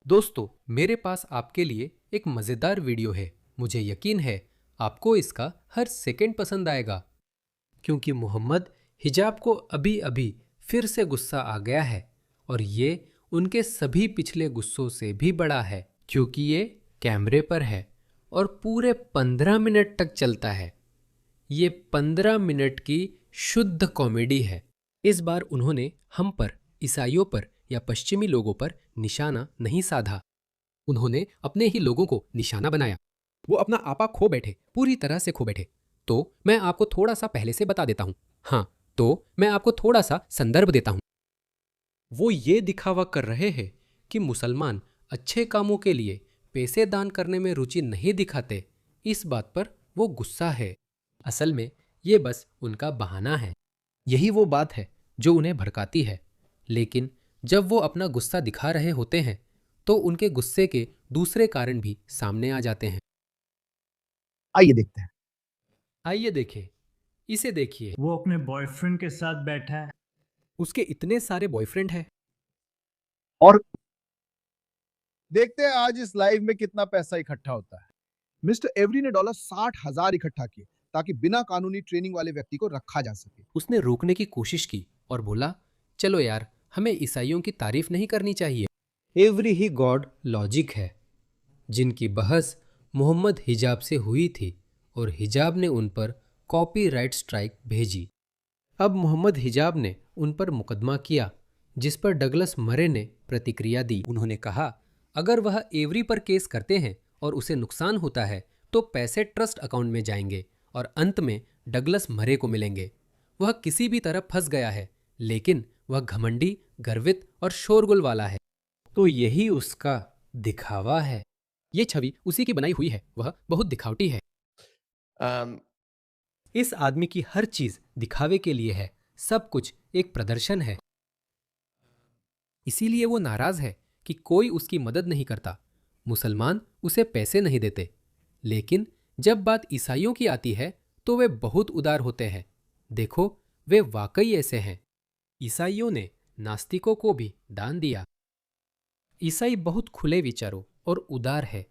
दोस्तों, मेरे पास आपके लिए एक मज़ेदार वीडियो है। मुझे यकीन है आपको इसका हर सेकंड पसंद आएगा, क्योंकि मोहम्मद हिजाब को अभी अभी फिर से गुस्सा आ गया है और ये उनके सभी पिछले गुस्सों से भी बड़ा है, क्योंकि ये कैमरे पर है और पूरे 15 मिनट तक चलता है। ये 15 मिनट की शुद्ध कॉमेडी है। इस बार उन्होंने हम पर, ईसाइयों पर या पश्चिमी लोगों पर निशाना नहीं साधा। उन्होंने अपने ही लोगों को निशाना बनाया। वो अपना आपा खो बैठे, पूरी तरह से खो बैठे। तो मैं आपको थोड़ा सा पहले से बता देता हूँ। हाँ, तो मैं आपको थोड़ा सा संदर्भ देता हूँ। वो ये दिखावा कर रहे हैं कि मुसलमान अच्छे कामों के लिए पैसे दान करने में रुचि नहीं दिखाते। इस बात पर वो गुस्सा है। असल में ये बस उनका बहाना है। यही वो बात है जो उन्हें भड़काती है। लेकिन जब वो अपना गुस्सा दिखा रहे होते हैं तो उनके गुस्से के दूसरे कारण भी सामने आ जाते हैं। आइए देखते हैं। आइए देखें, इसे देखिए। वो अपने बॉयफ्रेंड के साथ बैठा है। उसके इतने सारे बॉयफ्रेंड हैं। और देखते हैं आज इस लाइव में कितना पैसा इकट्ठा होता है। मिस्टर एवरी ने $60,000 इकट्ठा किए ताकि बिना कानूनी ट्रेनिंग वाले व्यक्ति को रखा जा सके। उसने रोकने की कोशिश की और बोला, चलो यार, हमें ईसाइयों की तारीफ नहीं करनी चाहिए। एवरी ही गॉड लॉजिक है, जिनकी बहस मोहम्मद हिजाब से हुई थी और हिजाब ने उन पर कॉपीराइट स्ट्राइक भेजी। अब मोहम्मद हिजाब ने उन पर मुकदमा किया, जिस पर डगलस मरे ने प्रतिक्रिया दी। उन्होंने कहा, अगर वह एवरी पर केस करते हैं और उसे नुकसान होता है तो पैसे ट्रस्ट अकाउंट में जाएंगे और अंत में डगलस मरे को मिलेंगे। वह किसी भी तरह फंस गया है, लेकिन वह घमंडी, गर्वित और शोरगुल वाला है। तो यही उसका दिखावा है। ये छवि उसी की बनाई हुई है। वह बहुत दिखावटी है। इस आदमी की हर चीज दिखावे के लिए है। सब कुछ एक प्रदर्शन है। इसीलिए वो नाराज है कि कोई उसकी मदद नहीं करता। मुसलमान उसे पैसे नहीं देते। लेकिन जब बात ईसाइयों की आती है तो वे बहुत उदार होते हैं। देखो, वे वाकई ऐसे हैं। ईसाइयों ने नास्तिकों को भी दान दिया। ईसाई बहुत खुले विचारों और उदार है।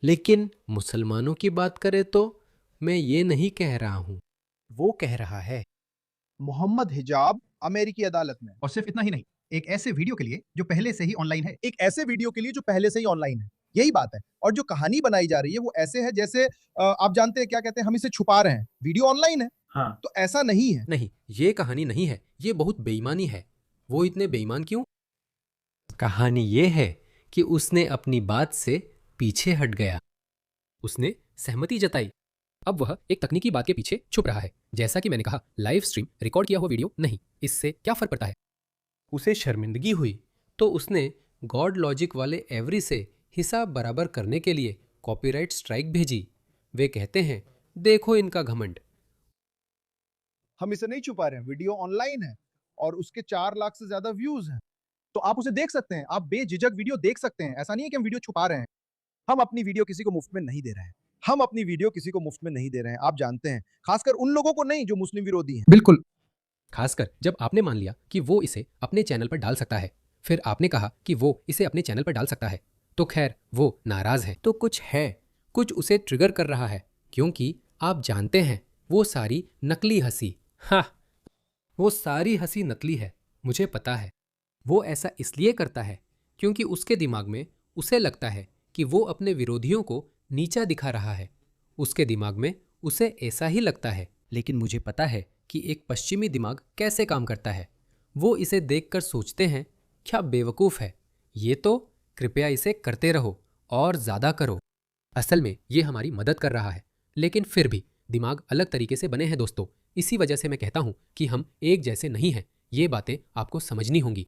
लेकिन मुसलमानों की बात करें तो मैं ये नहीं कह रहा हूं। वो कह रहा है। मोहम्मद हिजाब अमेरिकी अदालत में। और सिर्फ इतना ही नहीं, एक ऐसे वीडियो के लिए जो पहले से ही ऑनलाइन है। एक ऐसे वीडियो के लिए जो पहले से ही ऑनलाइन है। यही बात है। और जो कहानी बनाई जा रही है वो ऐसे है जैसे आप जानते हैं क्या कहते हैं, हम इसे छुपा रहे हैं। वीडियो ऑनलाइन है। हाँ, तो ऐसा नहीं है। नहीं, ये कहानी नहीं है। ये बहुत बेईमानी है। वो इतने बेईमान क्यों? कहानी ये है कि उसने अपनी बात से पीछे हट गया। उसने सहमति जताई। अब वह एक तकनीकी बात के पीछे छुप रहा है। जैसा कि मैंने कहा, लाइव स्ट्रीम, रिकॉर्ड किया हुआ वीडियो नहीं। इससे क्या फर्क पड़ता है? उसे शर्मिंदगी हुई तो उसने गॉड लॉजिक वाले एवरी से हिसाब बराबर करने के लिए कॉपीराइट स्ट्राइक भेजी। वे कहते हैं, देखो इनका घमंड। हम इसे नहीं छुपा रहे हैं। वीडियो ऑनलाइन है और उसके 4 लाख से ज्यादा व्यूज हैं। तो आप उसे देख सकते हैं। आप बेझिझक वीडियो देख सकते हैं। ऐसा नहीं है कि हम वीडियो छुपा रहे हैं। हम अपनी वीडियो किसी को मुफ्त में नहीं दे रहे हैं। हम अपनी वीडियो किसी को मुफ्त में नहीं दे रहे हैं। आप जानते हैं, खासकर उन लोगों को नहीं जो मुस्लिम विरोधी हैं। बिल्कुल, खासकर जब आपने मान लिया कि वो इसे अपने चैनल पर डाल सकता है। फिर आपने कहा कि वो इसे अपने चैनल पर डाल सकता है। तो खैर, वो नाराज है तो कुछ है, कुछ उसे ट्रिगर कर रहा है। क्योंकि आप जानते हैं, वो सारी नकली हंसी, हाँ, वो सारी हंसी नकली है। मुझे पता है। वो ऐसा इसलिए करता है क्योंकि उसके दिमाग में उसे लगता है कि वो अपने विरोधियों को नीचा दिखा रहा है। उसके दिमाग में उसे ऐसा ही लगता है। लेकिन मुझे पता है कि एक पश्चिमी दिमाग कैसे काम करता है। वो इसे देखकर सोचते हैं, क्या बेवकूफ़ है ये, तो कृपया इसे करते रहो और ज़्यादा करो। असल में ये हमारी मदद कर रहा है। लेकिन फिर भी दिमाग अलग तरीके से बने हैं दोस्तों। इसी वजह से मैं कहता हूँ कि हम एक जैसे नहीं हैं। ये बातें आपको समझनी होंगी।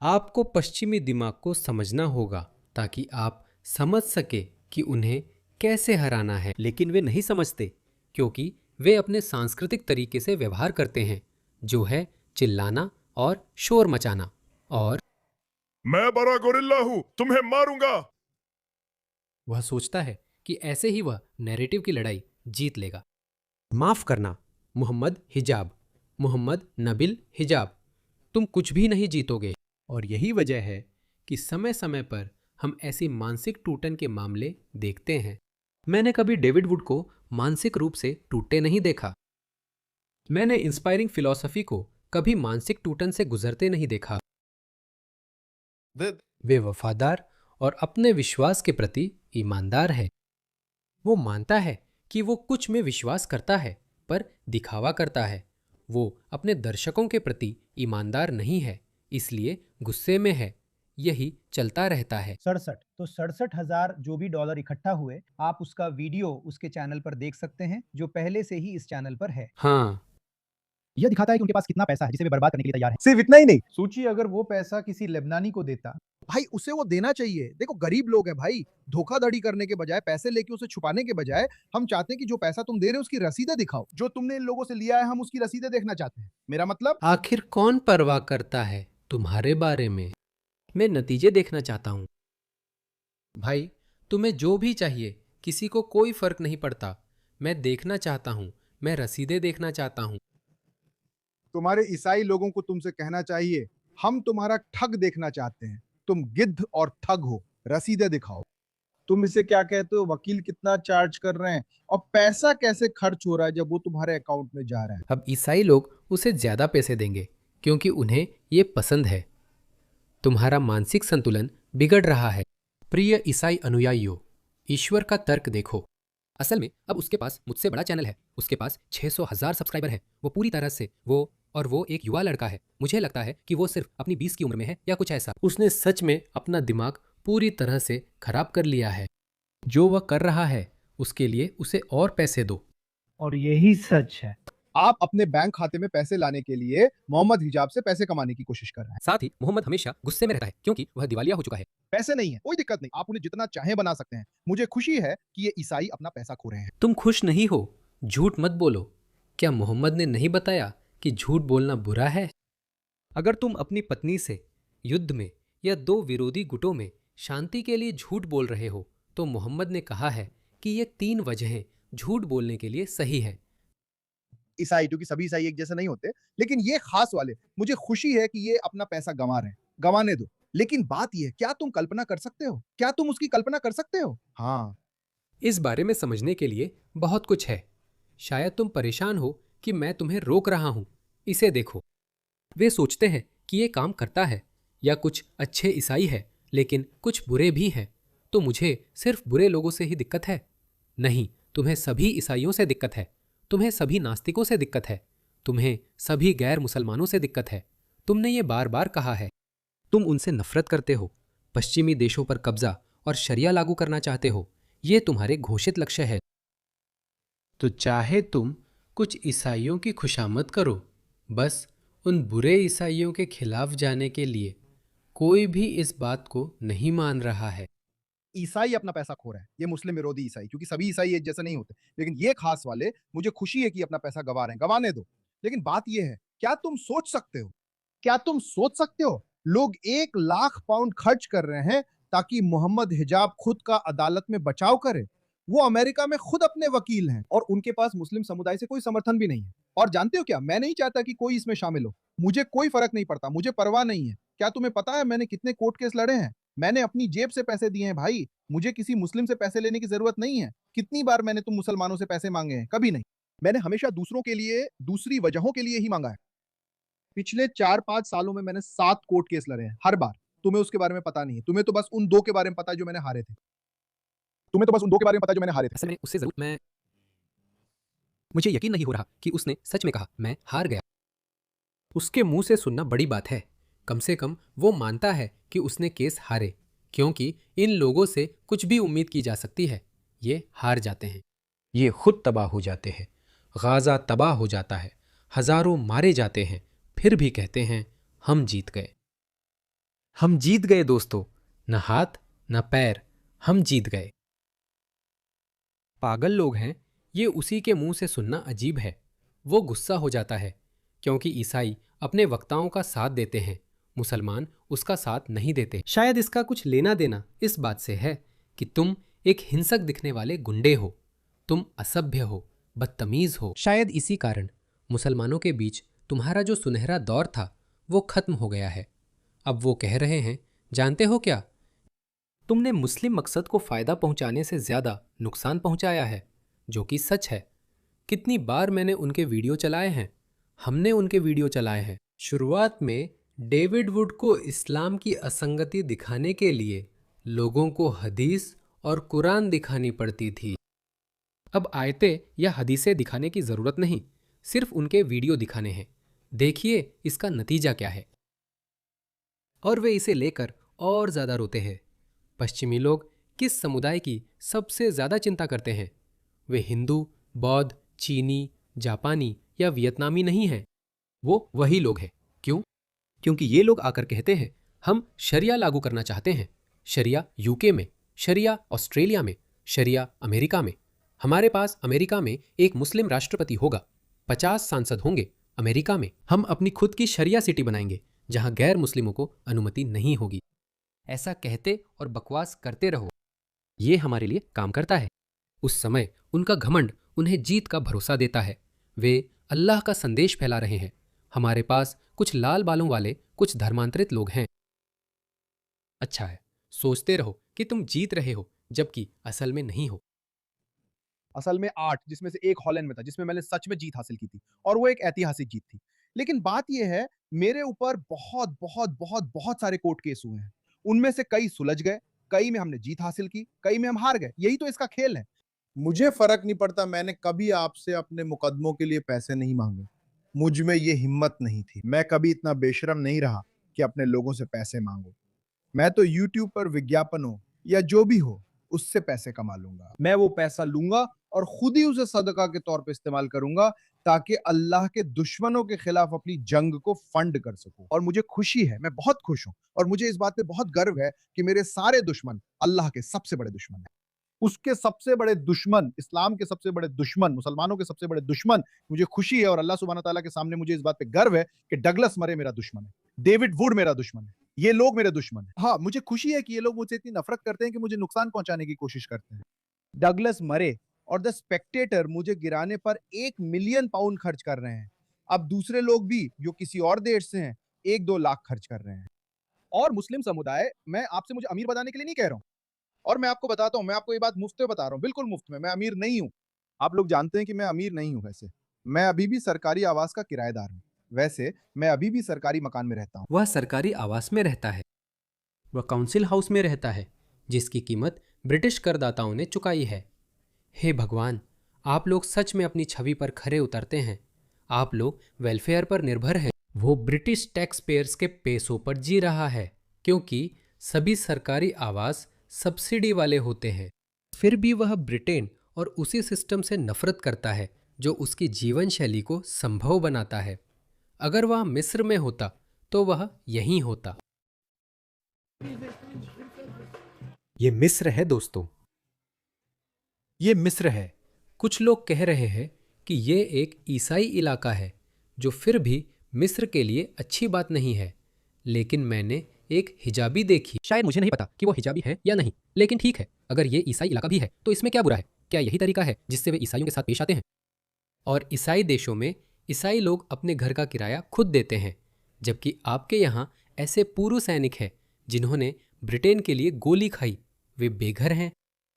आपको पश्चिमी दिमाग को समझना होगा ताकि आप समझ सके कि उन्हें कैसे हराना है। लेकिन वे नहीं समझते क्योंकि वे अपने सांस्कृतिक तरीके से व्यवहार करते हैं, जो है चिल्लाना और शोर मचाना। और मैं बड़ा गोरिल्ला हूं, तुम्हें मारूंगा। वह सोचता है कि ऐसे ही वह नैरेटिव की लड़ाई जीत लेगा। माफ करना मोहम्मद हिजाब, मोहम्मद नबिल हिजाब, तुम कुछ भी नहीं जीतोगे। और यही वजह है कि समय समय पर हम ऐसी मानसिक टूटन के मामले देखते हैं। मैंने कभी डेविड वुड को मानसिक रूप से टूटे नहीं देखा। मैंने इंस्पायरिंग फिलॉसफी को कभी मानसिक टूटन से गुजरते नहीं देखा। वे वफादार और अपने विश्वास के प्रति ईमानदार है। वो मानता है कि वो कुछ में विश्वास करता है पर दिखावा करता है। वो अपने दर्शकों के प्रति ईमानदार नहीं है, इसलिए गुस्से में है। यही चलता रहता है। 67 तो 67,000 जो भी डॉलर इकट्ठा हुए, आप उसका वीडियो उसके चैनल पर देख सकते हैं जो पहले से ही इस चैनल पर है। हाँ, यह दिखाता है कि उनके पास कितना पैसा है जिसे वे बर्बाद करने के लिए तैयार हैं। सिर्फ इतना ही नहीं, सोचिए अगर वो पैसा किसी लेबनानी को देता, भाई उसे वो देना चाहिए। देखो गरीब लोग हैं भाई, धोखाधड़ी करने के बजाय, पैसे लेके उसे छुपाने के बजाय, हम चाहते हैं कि जो पैसा तुम दे रहे हो उसकी रसीदें दिखाओ। जो तुमने इन लोगों से लिया है हम उसकी रसीदें देखना चाहते हैं। मेरा मतलब आखिर कौन परवाह करता है तुम्हारे बारे में? मैं नतीजे देखना चाहता हूं। भाई, तुम्हें जो भी चाहिए, किसी को कोई फर्क नहीं पड़ता। मैं देखना चाहता हूं, मैं रसीदें देखना चाहता हूं। तुम्हारे ईसाई लोगों को तुमसे कहना चाहिए, हम तुम्हारा ठग देखना चाहते हैं। तुम गिद्ध और ठग हो, रसीदें दिखाओ। तुम इसे क्या कहते हो, वकील कितना चार्ज कर रहे हैं और पैसा कैसे खर्च हो रहा है जब वो तुम्हारे अकाउंट में जा रहा है। अब ईसाई लोग उसे ज्यादा पैसे देंगे क्योंकि उन्हें ये पसंद है। तुम्हारा मानसिक संतुलन बिगड़ रहा है। प्रिय ईसाई अनुयायियों, ईश्वर का तर्क देखो। असल में अब उसके पास मुझसे बड़ा चैनल है। उसके पास 600,000 सब्सक्राइबर है। वो पूरी तरह से वो एक युवा लड़का है। मुझे लगता है कि वो सिर्फ अपनी 20 की उम्र में है या कुछ ऐसा। उसने सच में अपना दिमाग पूरी तरह से खराब कर लिया है। जो वह कर रहा है उसके लिए उसे और पैसे दो। और यही सच है। आप अपने बैंक खाते में पैसे लाने के लिए मोहम्मद हिजाब से पैसे कमाने की कोशिश कर रहे हैं। साथ ही मोहम्मद हमेशा गुस्से में रहता है क्योंकि वह दिवालिया हो चुका है। पैसे नहीं है, कोई दिक्कत नहीं, आप उन्हें जितना चाहे बना सकते हैं। मुझे खुशी है कि ये ईसाई अपना पैसा खो रहे हैं। तुम खुश नहीं हो, झूठ मत बोलो। क्या मोहम्मद ने नहीं बताया कि झूठ बोलना बुरा है? अगर तुम अपनी पत्नी से युद्ध में या दो विरोधी गुटों में शांति के लिए झूठ बोल रहे हो तो मोहम्मद ने कहा है कि ये 3 वजहें झूठ बोलने के लिए सही है। ईसाई, क्योंकि सभी ईसाई एक जैसे नहीं होते, लेकिन ये खास वाले, मुझे खुशी है कि ये अपना पैसा गंवा रहे हैं। गंवाने दो। लेकिन बात ये है, क्या तुम कल्पना कर सकते हो? क्या तुम उसकी कल्पना कर सकते हो? हाँ, इस बारे में समझने के लिए बहुत कुछ है। शायद तुम परेशान हो कि मैं तुम्हें रोक रहा हूं। इसे देखो। वे सोचते हैं कि ये काम करता है या कुछ अच्छे ईसाई है, लेकिन कुछ बुरे भी हैं। तो मुझे सिर्फ बुरे लोगों से ही दिक्कत है? नहीं, तुम्हें सभी ईसाइयों से दिक्कत है। तुम्हें सभी नास्तिकों से दिक्कत है। तुम्हें सभी गैर मुसलमानों से दिक्कत है। तुमने ये बार बार कहा है। तुम उनसे नफरत करते हो, पश्चिमी देशों पर कब्जा और शरिया लागू करना चाहते हो। ये तुम्हारे घोषित लक्ष्य है। तो चाहे तुम कुछ ईसाइयों की खुशामद करो, बस उन बुरे ईसाइयों के खिलाफ जाने के लिए कोई भी इस बात को नहीं मान रहा है। ईसाई अपना पैसा खो रहे हैं, ये मुस्लिम विरोधी ईसाई, क्योंकि सभी ईसाई एक जैसे नहीं होते, लेकिन ये खास वाले, मुझे खुशी है कि अपना पैसा गंवा रहे हैं। गंवाने दो। लेकिन बात ये है, क्या तुम सोच सकते हो, क्या तुम सोच सकते हो, लोग 1 लाख पाउंड खर्च कर रहे हैं ताकि मोहम्मद हिजाब खुद का अदालत में बचाव करे। वो अमेरिका में खुद अपने वकील हैं और उनके पास मुस्लिम समुदाय से कोई समर्थन भी नहीं है। और जानते हो क्या, मैं नहीं चाहता कि कोई इसमें शामिल हो। मुझे कोई फर्क नहीं पड़ता, मुझे परवाह नहीं है। क्या तुम्हें पता है मैंने कितने कोर्ट केस लड़े हैं? मैंने अपनी जेब से पैसे दिए हैं भाई। मुझे किसी मुस्लिम से पैसे लेने की जरूरत नहीं है। कितनी बार मैंने तुम मुसलमानों से पैसे मांगे हैं? कभी नहीं। मैंने हमेशा दूसरों के लिए, दूसरी वजहों के लिए ही मांगा है। पिछले 4-5 सालों में मैंने 7 कोर्ट केस लड़े हैं, हर बार। तुम्हें उसके बारे में पता नहीं है। तुम्हें तो बस उन 2 के बारे में पता है जो मैंने हारे थे। तुम्हें तो बस उन 2 के बारे में पता है जो मैंने हारे थे। असल में उससे जरूर मुझे यकीन नहीं हो रहा कि उसने सच में कहा मैं हार गया। उसके मुंह से सुनना बड़ी बात है। कम से कम वो मानता है कि उसने केस हारे, क्योंकि इन लोगों से कुछ भी उम्मीद की जा सकती है। ये हार जाते हैं। ये खुद तबाह हो जाते हैं। गाजा तबाह हो जाता है। हजारों मारे जाते हैं। फिर भी कहते हैं हम जीत गए। हम जीत गए दोस्तों। न हाथ न पैर, हम जीत गए। पागल लोग हैं, ये उसी के मुंह से सुनना अजीब है। वो गुस्सा हो जाता है क्योंकि ईसाई अपने वक्ताओं का साथ देते हैं, मुसलमान उसका साथ नहीं देते। शायद इसका कुछ लेना देना इस बात से है कि तुम एक हिंसक दिखने वाले गुंडे हो, तुम असभ्य हो, बदतमीज हो। शायद इसी कारण मुसलमानों के बीच तुम्हारा जो सुनहरा दौर था वो खत्म हो गया है। अब वो कह रहे हैं, जानते हो क्या, तुमने मुस्लिम मकसद को फायदा पहुंचाने से ज्यादा नुकसान पहुंचाया है, जो कि सच है। कितनी बार मैंने उनके वीडियो चलाए हैं, हमने उनके वीडियो चलाए हैं। शुरुआत में डेविड वुड को इस्लाम की असंगति दिखाने के लिए लोगों को हदीस और कुरान दिखानी पड़ती थी। अब आयतें या हदीसें दिखाने की जरूरत नहीं, सिर्फ उनके वीडियो दिखाने हैं। देखिए इसका नतीजा क्या है। और वे इसे लेकर और ज्यादा रोते हैं। पश्चिमी लोग किस समुदाय की सबसे ज्यादा चिंता करते हैं? वे हिंदू, बौद्ध, चीनी, जापानी या वियतनामी नहीं हैं। वो वही लोग हैं। क्यों? क्योंकि ये लोग आकर कहते हैं हम शरिया लागू करना चाहते हैं। शरिया यूके में, शरिया ऑस्ट्रेलिया में, शरिया अमेरिका में। हमारे पास अमेरिका में एक मुस्लिम राष्ट्रपति होगा, 50 सांसद होंगे। अमेरिका में हम अपनी खुद की शरिया सिटी बनाएंगे जहां गैर मुस्लिमों को अनुमति नहीं होगी। ऐसा कहते और बकवास करते रहो, ये हमारे लिए काम करता है। उस समय उनका घमंड उन्हें जीत का भरोसा देता है। वे अल्लाह का संदेश फैला रहे हैं। हमारे पास कुछ लाल बालों वाले कुछ धर्मांतरित लोग हैं। अच्छा है, सोचते रहो कि तुम जीत रहे हो, जबकि असल में नहीं हो। असल में 8, जिसमें से एक हॉलैंड में था, जिसमें मैंने सच में जीत हासिल की थी, और वो एक ऐतिहासिक जीत थी। लेकिन बात यह है, मेरे ऊपर बहुत बहुत बहुत बहुत सारे कोर्ट केस हुए हैं। उनमें से कई सुलझ गए, कई में हमने जीत हासिल की, कई में हम हार गए। यही तो इसका खेल है। मुझे फर्क नहीं पड़ता, मैंने कभी आपसे अपने मुकदमों के लिए पैसे नहीं मांगे। मुझ में ये हिम्मत नहीं थी। मैं कभी इतना बेशरम नहीं रहा कि अपने लोगों से पैसे मांगू। मैं तो यूट्यूब पर विज्ञापनों या जो भी हो उससे पैसे कमा लूंगा। मैं वो पैसा लूंगा और खुद ही उसे सदका के तौर पे इस्तेमाल करूंगा, ताकि अल्लाह के दुश्मनों के खिलाफ अपनी जंग को फंड कर सकूं। और मुझे खुशी है, मैं बहुत खुश हूं, और मुझे इस बात पे बहुत गर्व है कि मेरे सारे दुश्मन अल्लाह के सबसे बड़े दुश्मन हैं। उसके सबसे बड़े दुश्मन, इस्लाम के सबसे बड़े दुश्मन, मुसलमानों के सबसे बड़े दुश्मन, मुझे खुशी है और अल्लाह सुब्हानहू तआला के सामने मुझे इस बात पे गर्व है कि डगलस मरे मेरा दुश्मन है, डेविड वुड मेरा दुश्मन है, ये लोग मेरे दुश्मन है। हाँ, मुझे खुशी है कि ये लोग मुझसे इतनी नफरत करते हैं कि मुझे नुकसान पहुंचाने की कोशिश करते हैं। डगलस मरे और द स्पेक्टेटर मुझे गिराने पर 1 मिलियन पाउंड खर्च कर रहे हैं। अब दूसरे लोग भी जो किसी और देश से हैं 1-2 लाख खर्च कर रहे हैं। और मुस्लिम समुदाय, मैं आपसे मुझे अमीर बनाने के लिए नहीं कह रहा हूं, और मैं आपको बताता हूं, मैं आपको ये बात मुफ्त में बता रहा हूं, बिल्कुल मुफ्त में। मैं अमीर नहीं हूं। आप लोग जानते हैं कि मैं अमीर नहीं हूं। वैसे मैं अभी भी सरकारी आवास का किराएदार हूं। वैसे मैं अभी भी सरकारी मकान में रहता हूं। वह सरकारी आवास में रहता है, वह काउंसिल हाउस में रहता है, जिसकी कीमत ब्रिटिश करदाताओं ने चुकाई है। हे भगवान, आप लोग सच में अपनी छवि पर खरे उतरते हैं। आप लोग वेलफेयर पर निर्भर हैं। वो ब्रिटिश टैक्स पेयर्स के पैसों पर जी रहा है, क्योंकि सभी सरकारी आवास सब्सिडी वाले होते हैं। फिर भी वह ब्रिटेन और उसी सिस्टम से नफरत करता है जो उसकी जीवन शैली को संभव बनाता है। अगर वह मिस्र में होता तो वह यहीं होता। ये मिस्र है दोस्तों, ये मिस्र है। कुछ लोग कह रहे हैं कि ये एक ईसाई इलाका है, जो फिर भी मिस्र के लिए अच्छी बात नहीं है। लेकिन मैंने एक हिजाबी देखी। शायद मुझे नहीं पता कि वो हिजाबी है या नहीं, लेकिन ठीक है, अगर ये ईसाई इलाका भी है तो इसमें क्या बुरा है? क्या यही तरीका है जिससे वे ईसाइयों के साथ पेश आते हैं? और ईसाई देशों में ईसाई लोग अपने घर का किराया खुद देते हैं, जबकि आपके यहाँ ऐसे पूर्व सैनिक हैं जिन्होंने ब्रिटेन के लिए गोली खाई, वे बेघर हैं।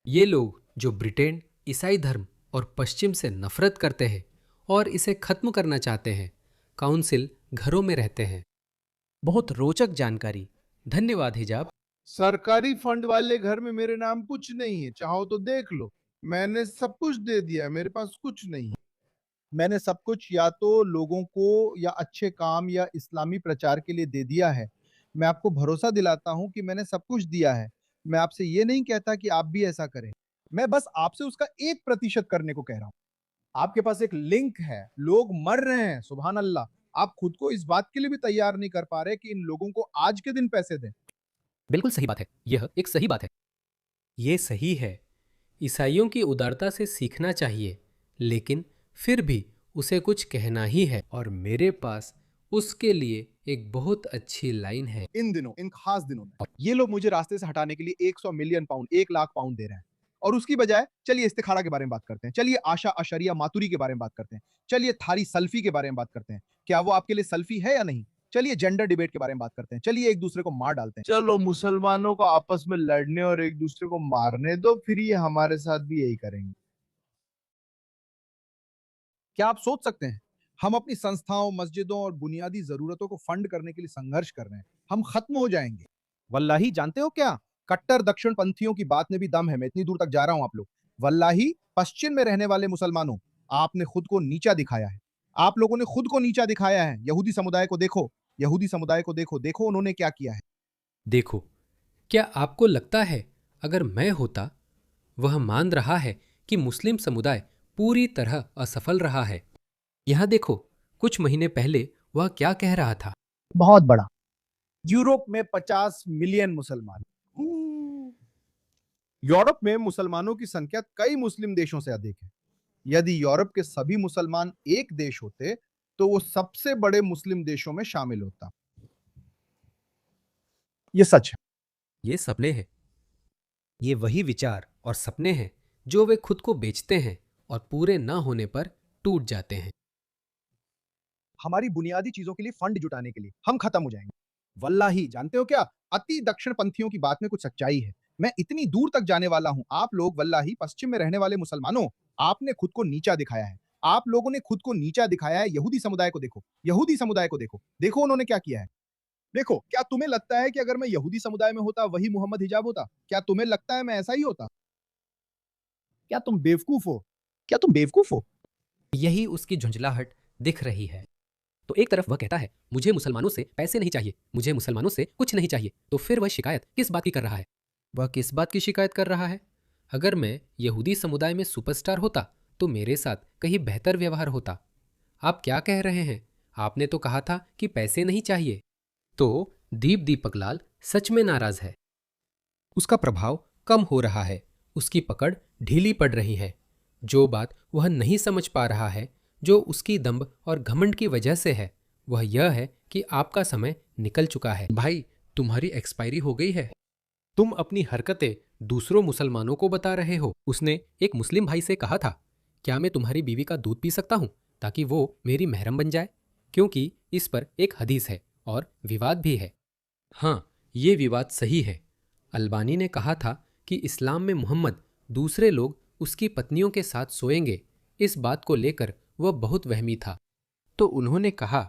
ये लोग जो ब्रिटेन, ईसाई धर्म और पश्चिम से नफरत करते हैं और इसे खत्म करना चाहते हैं, काउंसिल घरों में रहते हैं। बहुत रोचक जानकारी, धन्यवाद हिजाब। सरकारी फंड वाले घर में मेरे नाम कुछ नहीं है, चाहो तो देख लो। मैंने सब कुछ दे दिया, मेरे पास कुछ नहीं है। मैंने सब कुछ या तो लोगों को या अच्छे काम या इस्लामी प्रचार के लिए दे दिया है। मैं आपको भरोसा दिलाता हूं कि मैंने सब कुछ दिया है। मैं आपसे ये नहीं कहता कि आप भी ऐसा करें। मैं बस आपसे उसका 1% करने को कह रहा हूं। आपके पास एक लिंक है, लोग मर रहे हैं, सुभान अल्लाह। आप खुद को इस बात के लिए भी तैयार नहीं कर पा रहे कि इन लोगों को आज के दिन पैसे दें। बिल्कुल सही बात है, यह एक सही बात है। ये सही है, ईसाइयों की उदारता से सीखना चाहिए, लेकिन फिर भी उसे कुछ कहना ही है। और मेरे पास उसके लिए एक बहुत अच्छी लाइन है। इन दिनों, इन खास दिनों में ये लोग मुझे रास्ते से हटाने के लिए 100 मिलियन पाउंड, 1 लाख पाउंड दे रहे हैं, और उसकी बजाय चलिए इस्तिखारा के बारे में बात करते हैं, चलिए आशा अशरिया मातुरी के बारे में बात करते हैं, चलिए थारी सल्फी के बारे में बात करते हैं। क्या वो आपके लिए सल्फी है या नहीं? चलिए जेंडर डिबेट के बारे में बात करते हैं, चलिए एक दूसरे को मार डालते हैं। चलो मुसलमानों को आपस में लड़ने और एक दूसरे को मारने दो, फिर ये हमारे साथ भी यही करेंगे। क्या आप सोच सकते हैं हम अपनी संस्थाओं, मस्जिदों और बुनियादी जरूरतों को फंड करने के लिए संघर्ष कर रहे हैं, हम खत्म हो जाएंगे। वल्लाही जानते हो क्या, कट्टर दक्षिण पंथियों की बात में भी दम है। मैं इतनी दूर तक जा रहा हूं आप लोग। वल्लाही पश्चिम में रहने वाले मुसलमानों, आपने खुद को नीचा दिखाया है। आप लोगों ने खुद को नीचा दिखाया है। यहूदी समुदाय को देखो, यहूदी समुदाय को देखो, देखो उन्होंने क्या किया है। देखो, क्या आपको लगता है अगर मैं होता, वह मान रहा है कि मुस्लिम समुदाय पूरी तरह असफल रहा है। यहाँ देखो, कुछ महीने पहले वह क्या कह रहा था। बहुत बड़ा। यूरोप में 50 मिलियन मुसलमान, यूरोप में मुसलमानों की संख्या कई मुस्लिम देशों से अधिक है। यदि यूरोप के सभी मुसलमान एक देश होते तो वो सबसे बड़े मुस्लिम देशों में शामिल होता। ये सच है। ये सपने हैं। ये वही विचार और सपने हैं जो वे खुद को बेचते हैं और पूरे न होने पर टूट जाते हैं। हमारी बुनियादी चीजों के लिए फंड जुटाने के लिए हम खत्म हो जाएंगे। वल्लाही जानते हो क्या, अति दक्षिण पंथियों की बात में कुछ सच्चाई है। मैं इतनी दूर तक जाने वाला हूं। आप लोग वल्लाही पश्चिम में रहने वाले मुसलमानों, आपने खुद को नीचा दिखाया है। आप लोगों ने खुद को नीचा दिखाया है। यहूदी समुदाय को देखो, यहूदी समुदाय को देखो, देखो उन्होंने क्या किया है। देखो, क्या तुम्हें लगता है कि अगर मैं यहूदी समुदाय में होता वही मोहम्मद हिजाब होता? क्या तुम्हें लगता है मैं ऐसा ही होता? क्या तुम बेवकूफ हो? क्या तुम बेवकूफ हो? यही उसकी झुंझलाहट दिख रही है। तो एक तरफ वह कहता है मुझे मुसलमानों से पैसे नहीं चाहिए, मुझे मुसलमानों से कुछ नहीं चाहिए, तो फिर वह शिकायत किस बात की कर रहा है? वह किस बात की शिकायत कर रहा है? अगर मैं यहूदी समुदाय में सुपरस्टार होता तो मेरे साथ कहीं बेहतर व्यवहार होता। आप क्या कह रहे हैं? आपने तो कहा था कि पैसे नहीं चाहिए। तो दीपक लाल सच में नाराज है। उसका प्रभाव कम हो रहा है, उसकी पकड़ ढीली पड़ रही है। जो बात वह नहीं समझ पा रहा है, जो उसकी दंभ और घमंड की वजह से है, वह यह है कि आपका समय निकल चुका है। भाई, तुम्हारी एक्सपायरी हो गई है। तुम अपनी हरकतें दूसरों मुसलमानों को बता रहे हो। उसने एक मुस्लिम भाई से कहा था, क्या मैं तुम्हारी बीवी का दूध पी सकता हूं ताकि वो मेरी महरम बन जाए? क्योंकि इस पर एक हदीस है और विवाद भी है। हाँ, ये विवाद सही है। अल्बानी ने कहा था कि इस्लाम में मोहम्मद दूसरे लोग उसकी पत्नियों के साथ सोएंगे, इस बात को लेकर वह बहुत वहमी था। तो उन्होंने कहा,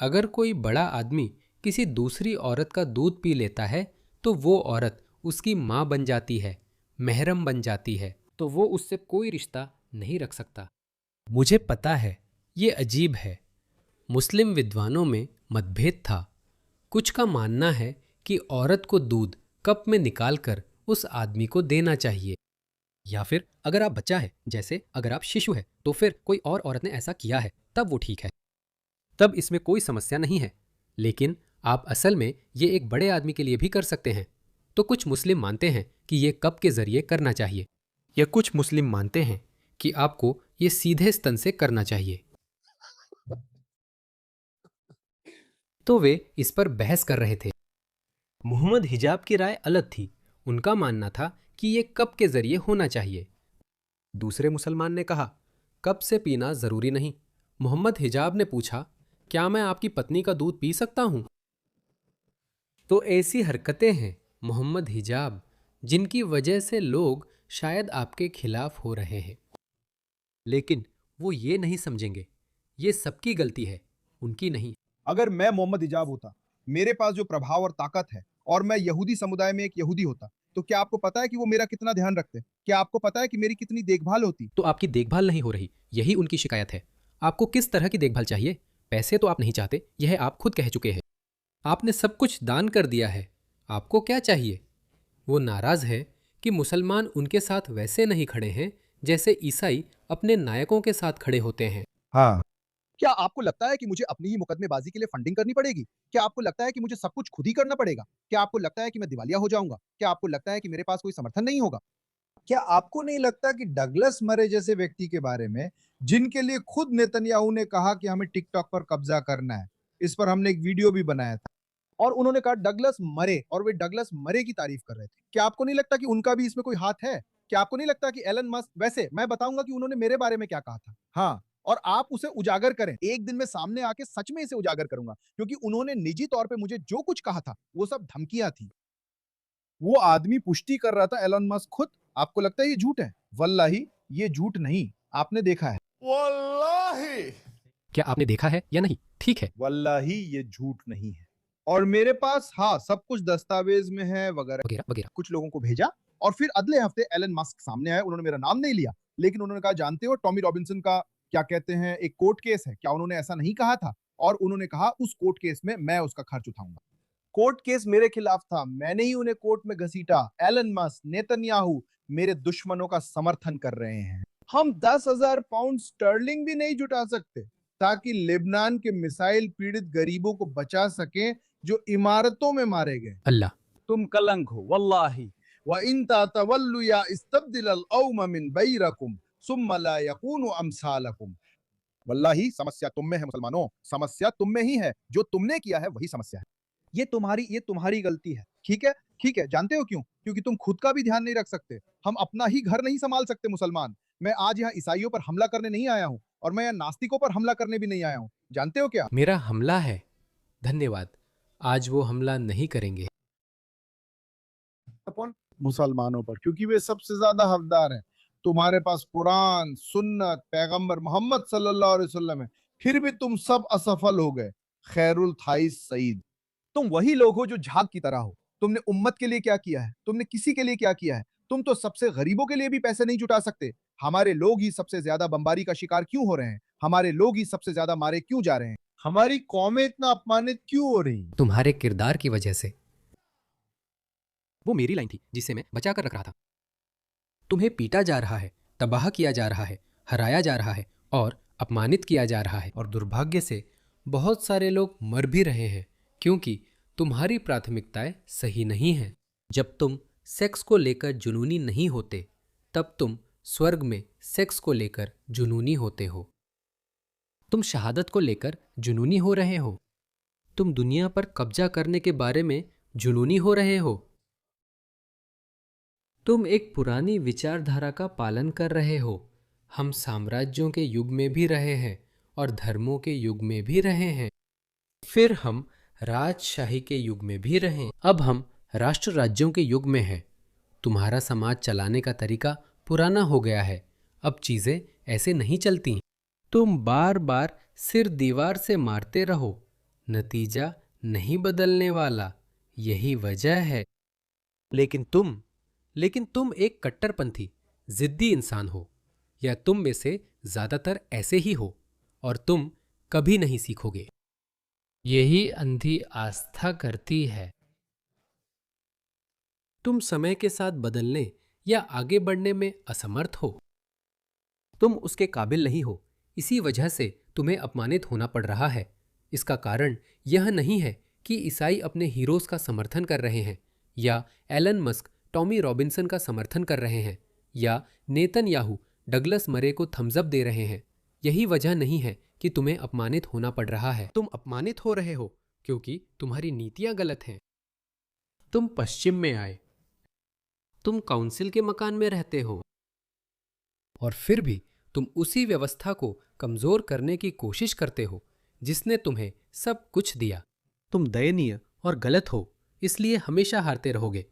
अगर कोई बड़ा आदमी किसी दूसरी औरत का दूध पी लेता है तो वो औरत उसकी माँ बन जाती है, महरम बन जाती है, तो वो उससे कोई रिश्ता नहीं रख सकता। मुझे पता है ये अजीब है। मुस्लिम विद्वानों में मतभेद था। कुछ का मानना है कि औरत को दूध कप में निकालकर उस आदमी को देना चाहिए, या फिर अगर आप बच्चा है, जैसे अगर आप शिशु है, तो फिर कोई और औरत ने ऐसा किया है तब वो ठीक है, तब इसमें कोई समस्या नहीं है। लेकिन आप असल में ये एक बड़े आदमी के लिए भी कर सकते हैं। तो कुछ मुस्लिम मानते हैं कि ये कप के जरिए करना चाहिए, या कुछ मुस्लिम मानते हैं कि आपको ये सीधे स्तन से करना चाहिए। तो वे इस पर बहस कर रहे थे। मोहम्मद हिजाब की राय अलग थी। उनका मानना था कि ये कप के जरिए होना चाहिए। दूसरे मुसलमान ने कहा, कप से पीना जरूरी नहीं। मोहम्मद हिजाब ने पूछा, क्या मैं आपकी पत्नी का दूध पी सकता हूं? तो ऐसी हरकतें हैं मोहम्मद हिजाब, जिनकी वजह से लोग शायद आपके खिलाफ हो रहे हैं। लेकिन वो ये नहीं समझेंगे, ये सबकी गलती है, उनकी नहीं। अगर मैं मोहम्मद हिजाब होता, मेरे पास जो प्रभाव और ताकत है, और मैं यहूदी समुदाय में एक यहूदी होता, तो क्या आपको पता है कि वो मेरा कितना ध्यान रखते? क्या आपको पता है कि मेरी कितनी देखभाल होती? तो आपकी देखभाल नहीं हो रही, यही उनकी शिकायत है। आपको किस तरह की देखभाल चाहिए? पैसे तो आप नहीं चाहते, यह आप खुद कह चुके हैं। आपने सब कुछ दान कर दिया है, आपको क्या चाहिए? वो नाराज है कि मुसलमान उनके साथ वैसे नहीं खड़े हैं जैसे ईसाई अपने नायकों के साथ खड़े होते हैं। हाँ। क्या आपको लगता है कि मुझे अपनी ही मुकदमेबाजी के लिए फंडिंग करनी पड़ेगी? क्या आपको लगता है कि मुझे सब कुछ खुद ही करना पड़ेगा? क्या आपको लगता है कि मैं दिवालिया हो जाऊंगा? क्या आपको लगता है कि मेरे पास कोई समर्थन नहीं होगा? क्या आपको नहीं लगता कि डगलस मरे जैसे व्यक्ति के बारे में, जिनके लिए खुद नेतन्याहू ने कहा कि हमें टिकटॉक पर कब्जा करना है, इस पर हमने एक वीडियो भी बनाया था, और उन्होंने कहा डगलस मरे, और वे डगलस मरे की तारीफ कर रहे थे। क्या आपको नहीं लगता कि उनका भी इसमें कोई हाथ है? क्या आपको नहीं लगता कि एलन मस्क, वैसे मैं बताऊंगा कि उन्होंने मेरे बारे में क्या कहा था। हाँ, और आप उसे उजागर करें। एक दिन में सामने आके सच में इसे उजागर करूंगा, क्योंकि उन्होंने निजी तौर पे मुझे जो कुछ कहा था वो सब धमकियां थी। वो आदमी पुष्टि कर रहा था, एलन मस्क खुद। आपको लगता है ये झूठ है? वल्लाही ये झूठ नहीं, आपने देखा है। वल्लाही क्या आपने देखा है या नहीं? ठीक है, वल्लाही ये झूठ नहीं है। और मेरे पास हाँ सब कुछ दस्तावेज में है वगैरह। वगैरह वगैरह। कुछ लोगों को भेजा और फिर अगले हफ्ते एलन मस्क सामने आए। उन्होंने मेरा नाम नहीं लिया, लेकिन उन्होंने कहा, जानते हो टॉमी रॉबिन्सन का क्या कहते हैं, एक कोर्ट केस है, क्या उन्होंने ऐसा नहीं कहा था? और उन्होंने कहा उस कोर्ट केस में मैं उसका खर्च उठाऊंगा। कोर्ट केस मेरे खिलाफ था, मैंने ही उन्हें कोर्ट में घसीटा। एलन मस्क, नेतन्याहू मेरे दुश्मनों का समर्थन कर रहे हैं। हम 10,000 पाउंड स्टर्लिंग भी नहीं जुटा सकते ताकि लेबनान के मिसाइल पीड़ित गरीबों को बचा सकें जो इमारतों में मारे गए। अल्लाह, तुम कलंक हो वल्लाही। व इन ततवल्लु या इस्तब्दिल अल कौम मिन बैरकुम सुम्मा ला यकूनु अमसालकुम। वल्लाही समस्या तुम में है मुसलमानों, समस्या तुम में ही है। जो तुमने किया है वही समस्या है। ये तुम्हारी गलती है। ठीक है, ठीक है। जानते हो क्यों? क्योंकि तुम खुद का भी ध्यान नहीं रख सकते। हम अपना ही घर नहीं संभाल सकते मुसलमान। मैं आज यहाँ ईसाइयों पर हमला करने नहीं आया हूँ, और मैं यहाँ नास्तिकों पर हमला करने भी नहीं आया हूँ। जानते हो क्या? मेरा हमला है। धन्यवाद, आज वो हमला नहीं करेंगे। अपन मुसलमानों पर, क्योंकि वे सबसे ज्यादा हकदार हैं। तुम्हारे पास कुरान, सुन्नत, पैगंबर मोहम्मद सल्लल्लाहु अलैहि वसल्लम है, फिर भी तुम सब असफल हो गए। खैरुल थाइस सईद, तुम वही लोग हो जो झाग की तरह हो। तुमने उम्मत के लिए क्या किया है? तुमने किसी के लिए क्या किया है? तुम तो सबसे गरीबों के लिए भी पैसे नहीं जुटा सकते। हमारे लोग ही सबसे ज्यादा बमबारी का शिकार क्यों हो रहे हैं? हमारे लोग ही सबसे ज्यादा मारे क्यों जा रहे हैं? हमारी कौमें इतना अपमानित क्यों हो रही? तुम्हारे किरदार की वजह से। वो मेरी लाइन थी जिसे मैं बचा कर रख रहा था। तुम्हें पीटा जा रहा है, तबाह किया जा रहा है, हराया जा रहा है और अपमानित किया जा रहा है, और दुर्भाग्य से बहुत सारे लोग मर भी रहे हैं क्योंकि तुम्हारी प्राथमिकताएं सही नहीं हैं। जब तुम सेक्स को लेकर जुनूनी नहीं होते, तब तुम स्वर्ग में सेक्स को लेकर जुनूनी होते हो। तुम शहादत को लेकर जुनूनी हो रहे हो। तुम दुनिया पर कब्जा करने के बारे में जुनूनी हो रहे हो। तुम एक पुरानी विचारधारा का पालन कर रहे हो। हम साम्राज्यों के युग में भी रहे हैं और धर्मों के युग में भी रहे हैं। फिर हम राजशाही के युग में भी रहे। अब हम राष्ट्र राज्यों के युग में हैं। तुम्हारा समाज चलाने का तरीका पुराना हो गया है। अब चीज़ें ऐसे नहीं चलती। तुम बार बार सिर दीवार से मारते रहो, नतीजा नहीं बदलने वाला। यही वजह है। लेकिन तुम एक कट्टरपंथी, जिद्दी इंसान हो, या तुम में से ज्यादातर ऐसे ही हो, और तुम कभी नहीं सीखोगे। यही अंधी आस्था करती है। तुम समय के साथ बदलने या आगे बढ़ने में असमर्थ हो। तुम उसके काबिल नहीं हो, इसी वजह से तुम्हें अपमानित होना पड़ रहा है। इसका कारण यह नहीं है कि ईसाई अपने हीरोज का समर्थन कर रहे हैं, या एलन मस्क टॉमी रॉबिन्सन का समर्थन कर रहे हैं, या नेतन्याहू डगलस मरे को थम्स अप दे रहे हैं। यही वजह नहीं है कि तुम्हें अपमानित होना पड़ रहा है। तुम अपमानित हो रहे हो क्योंकि तुम्हारी नीतियां गलत हैं। तुम पश्चिम में आए, तुम काउंसिल के मकान में रहते हो, और फिर भी तुम उसी व्यवस्था को कमजोर करने की कोशिश करते हो जिसने तुम्हें सब कुछ दिया। तुम दयनीय और गलत हो, इसलिए हमेशा हारते रहोगे।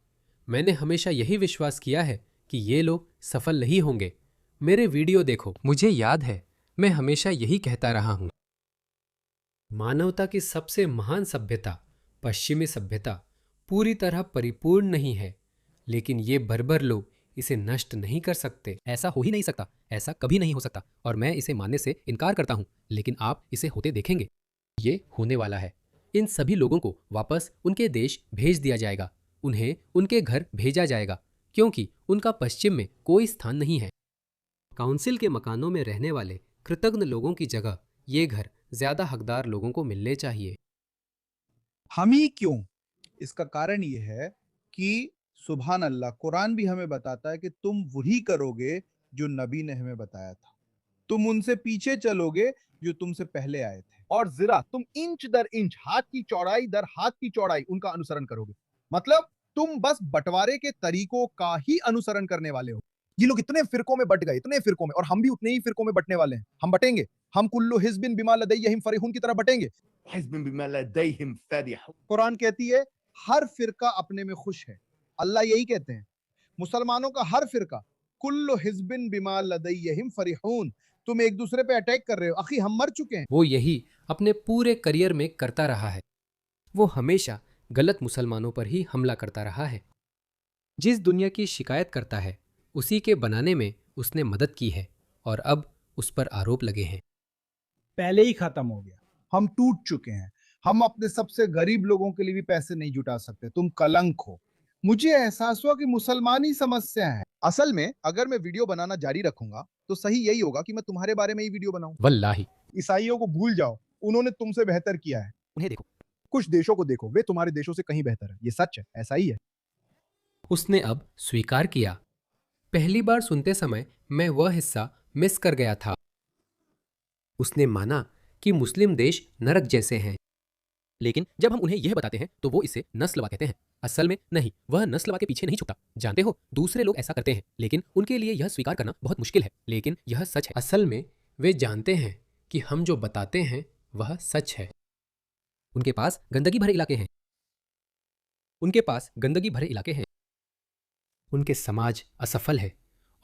मैंने हमेशा यही विश्वास किया है कि ये लोग सफल नहीं होंगे। मेरे वीडियो देखो, मुझे याद है मैं हमेशा यही कहता रहा हूं। मानवता की सबसे महान सभ्यता, पश्चिमी सभ्यता, पूरी तरह परिपूर्ण नहीं है, लेकिन ये बर्बर लोग इसे नष्ट नहीं कर सकते। ऐसा हो ही नहीं सकता, ऐसा कभी नहीं हो सकता, और मैं इसे मानने से इनकार करता हूं, लेकिन आप इसे होते देखेंगे। ये होने वाला है। इन सभी लोगों को वापस उनके देश भेज दिया जाएगा। उन्हें उनके घर भेजा जाएगा क्योंकि उनका पश्चिम में कोई स्थान नहीं है। काउंसिल के मकानों में रहने वाले कृतज्ञ लोगों की जगह ये घर ज्यादा हकदार लोगों को मिलने चाहिए। हम ही क्यों? इसका कारण ये है कि सुभान अल्लाह, कुरान भी हमें बताता है कि तुम वही करोगे जो नबी ने हमें बताया था। तुम उनसे पीछे चलोगे जो तुमसे पहले आए थे, और जरा तुम इंच दर इंच, हाथ की चौड़ाई दर हाथ की चौड़ाई उनका अनुसरण करोगे। मतलब तुम बस बंटवारे के तरीकों का ही अनुसरण करने वाले हो। ये लोग इतने फिरकों में बट गए, इतने फिरकों में, और हम भी उतने ही फिरकों में बटने वाले हैं। हम बटेंगे, हम कुल्लु हिज़्बिन बिमा लदैहिम फरिहून की तरह बटेंगे। हिज़्बिन बिमा लदैहिम फरिहून। कुरान कहती है हर फिरका अपने में खुश है। अल्लाह यही कहते हैं, मुसलमानों का हर फिरका, कुल्लु हिज़्बिन बिमा लदैहिम फरिहून, तुम एक दूसरे पे अटैक कर रहे हो। अखी हम मर चुके हैं। वो यही अपने पूरे करियर में करता रहा है। वो हमेशा गलत मुसलमानों पर ही हमला करता रहा है। जिस दुनिया की शिकायत करता है उसी के बनाने में उसने मदद की है और अब उस पर आरोप लगे हैं। पहले ही खत्म हो गया। हम टूट चुके हैं। हम अपने सबसे गरीब लोगों के लिए भी पैसे नहीं जुटा सकते। तुम कलंक हो। मुझे एहसास हुआ कि मुसलमान ही समस्या है। असल में अगर मैं वीडियो बनाना जारी रखूंगा तो सही यही होगा कि मैं तुम्हारे बारे में ही वीडियो बनाऊं। वल्लाही। ईसाइयों को भूल जाओ, उन्होंने तुमसे बेहतर किया है। उन्हें देखो, कुछ देशों को देखो, वे तुम्हारे देशों से कहीं बेहतर है। ये सच है, ऐसा ही है। उसने अब स्वीकार किया। पहली बार सुनते समय मैं वह हिस्सा मिस कर गया था। उसने माना कि मुस्लिम देश नरक जैसे हैं। लेकिन जब हम उन्हें यह बताते हैं तो वो इसे नस्लवाद कहते हैं। असल में नहीं, वह नस्लवाद के पीछे नहीं छुपता। जानते हो, दूसरे लोग ऐसा करते हैं लेकिन उनके लिए यह स्वीकार करना बहुत मुश्किल है, लेकिन यह सच है। असल में वे जानते हैं कि हम जो बताते हैं वह सच है। उनके पास गंदगी भरे इलाके हैं। उनके पास गंदगी भरे इलाके हैं। उनके समाज असफल है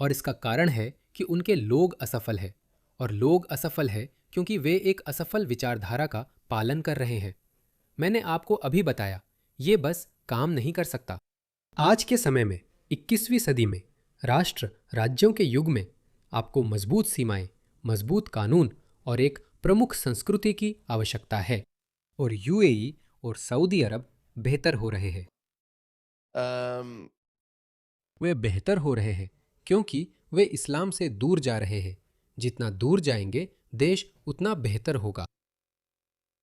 और इसका कारण है कि उनके लोग असफल है, और लोग असफल है क्योंकि वे एक असफल विचारधारा का पालन कर रहे हैं। मैंने आपको अभी बताया, ये बस काम नहीं कर सकता। आज के समय में 21वीं सदी में राष्ट्र राज्यों के युग में आपको मजबूत सीमाएं, मजबूत कानून और एक प्रमुख संस्कृति की आवश्यकता है, और यूएई और सऊदी अरब बेहतर हो रहे हैं। वे बेहतर हो रहे हैं क्योंकि वे इस्लाम से दूर जा रहे हैं। जितना दूर जाएंगे देश उतना बेहतर होगा।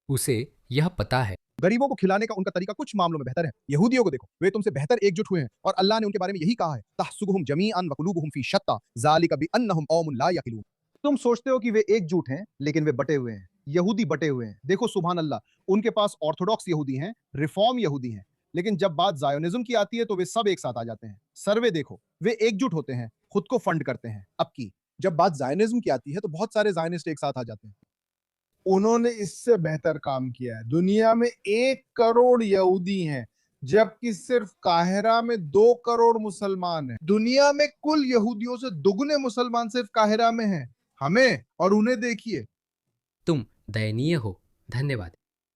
उसे यह पता है। गरीबों को खिलाने का उनका तरीका कुछ मामलों में बेहतर है। यहूदियों को देखो, वे तुमसे बेहतर एकजुट हुए हैं और अल्लाह ने उनके बारे में यही कहा है, तहसुबुहुम जमीअन व कुलूबुहुम फी शत्ता ज़ालिका बिअन्नहुम कौमुन ला यक़िलून। तुम सोचते हो कि वे एकजुट हैं, लेकिन वे बटे हुए हैं। यहूदी बटे हुए हैं। देखो सुभान अल्लाह, उनके पास ऑर्थोडॉक्स यहूदी हैं, रिफॉर्म यहूदी हैं, लेकिन जब बात ज़ायोनिज्म की आती है तो वे सब एक साथ आ जाते हैं। सर्वे देखो, वे एकजुट होते हैं, खुद को फंड करते हैं। अब की जब बात ज़ायोनिज्म की आती है तो बहुत सारे ज़ायोनिस्ट एक साथ आ जाते हैं। उन्होंने इससे बेहतर काम किया है। दुनिया में 1 करोड़ यहूदी हैं, जबकि सिर्फ काहिरा में 2 करोड़ मुसलमान हैं। दुनिया में कुल यहूदियों से दुगने मुसलमान सिर्फ काहिरा में हैं। हमें और उन्हें देखिए। तुम दयनीय हो। धन्यवाद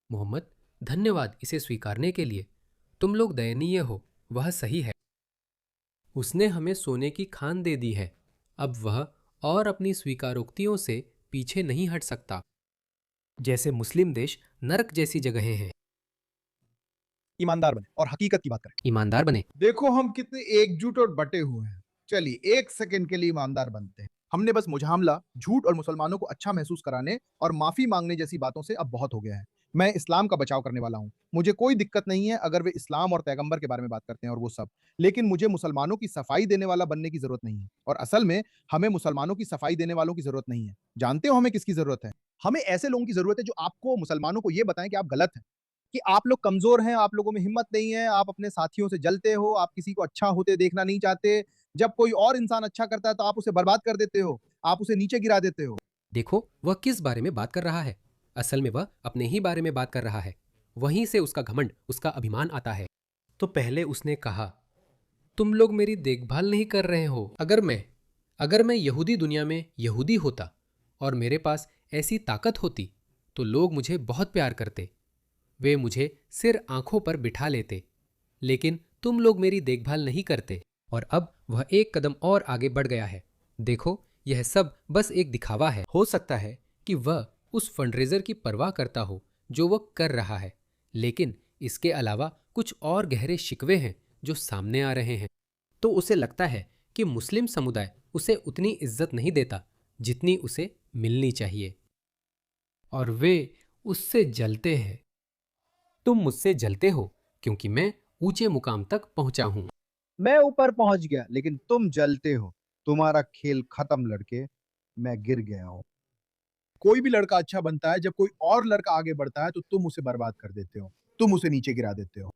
मोहम्मद, धन्यवाद इसे स्वीकारने के लिए। तुम लोग दयनीय हो, वह सही है। उसने हमें सोने की खान दे दी है। अब वह और अपनी स्वीकारोक्तियों से पीछे नहीं हट सकता। जैसे मुस्लिम देश नरक जैसी जगहें हैं। ईमानदार बने और हकीकत की बात करें। ईमानदार बने। देखो हम कितने एकजुट और बटे हुए हैं। चलिए 1 सेकंड के लिए ईमानदार बनते हैं। हमने बस मुजामला, झूठ और मुसलमानों को अच्छा महसूस कराने और माफी मांगने जैसी बातों से अब बहुत हो गया है। मैं इस्लाम का बचाव करने वाला हूँ। मुझे कोई दिक्कत नहीं है अगर वे इस्लाम और पैगंबर के बारे में बात करते हैं और वो सब, लेकिन मुझे मुसलमानों की सफाई देने वाला बनने की जरूरत नहीं है। और असल में हमें मुसलमानों की सफाई देने वालों की जरूरत नहीं है। जानते हो हमें किसकी जरूरत है? हमें ऐसे लोगों की जरूरत है जो आपको, मुसलमानों को, ये बताएं कि आप गलत हैं, कि आप लोग कमजोर हैं, आप लोगों में हिम्मत नहीं है, आप अपने साथियों से जलते हो, आप किसी को अच्छा होते देखना नहीं चाहते। जब कोई और इंसान अच्छा करता है तो आप उसे बर्बाद कर देते हो, आप उसे नीचे गिरा देते हो। देखो वह किस बारे में बात कर रहा है। असल में वह अपने ही बारे में बात कर रहा है। वहीं से उसका घमंड, उसका अभिमान आता है। तो पहले उसने कहा, तुम लोग मेरी देखभाल नहीं कर रहे हो। अगर मैं यहूदी दुनिया में यहूदी होता और मेरे पास ऐसी ताकत होती तो लोग मुझे बहुत प्यार करते। वे मुझे सिर आंखों पर बिठा लेते, लेकिन तुम लोग मेरी देखभाल नहीं करते। और अब वह एक कदम और आगे बढ़ गया है। देखो, यह सब बस एक दिखावा है। हो सकता है कि वह उस फंडरेजर की परवाह करता हो जो वह कर रहा है, लेकिन इसके अलावा कुछ और गहरे शिकवे हैं जो सामने आ रहे हैं। तो उसे लगता है कि मुस्लिम समुदाय उसे उतनी इज्जत नहीं देता जितनी उसे मिलनी चाहिए, और वे उससे जलते हैं। तुम मुझसे जलते हो क्योंकि मैं ऊंचे मुकाम तक पहुंचा हूं। मैं ऊपर पहुंच गया, लेकिन तुम जलते हो। तुम्हारा खेल खत्म लड़के, मैं गिर गया हूं। कोई भी लड़का अच्छा बनता है जब कोई और लड़का आगे बढ़ता है तो तुम उसे बर्बाद कर देते हो, तुम उसे नीचे गिरा देते हो।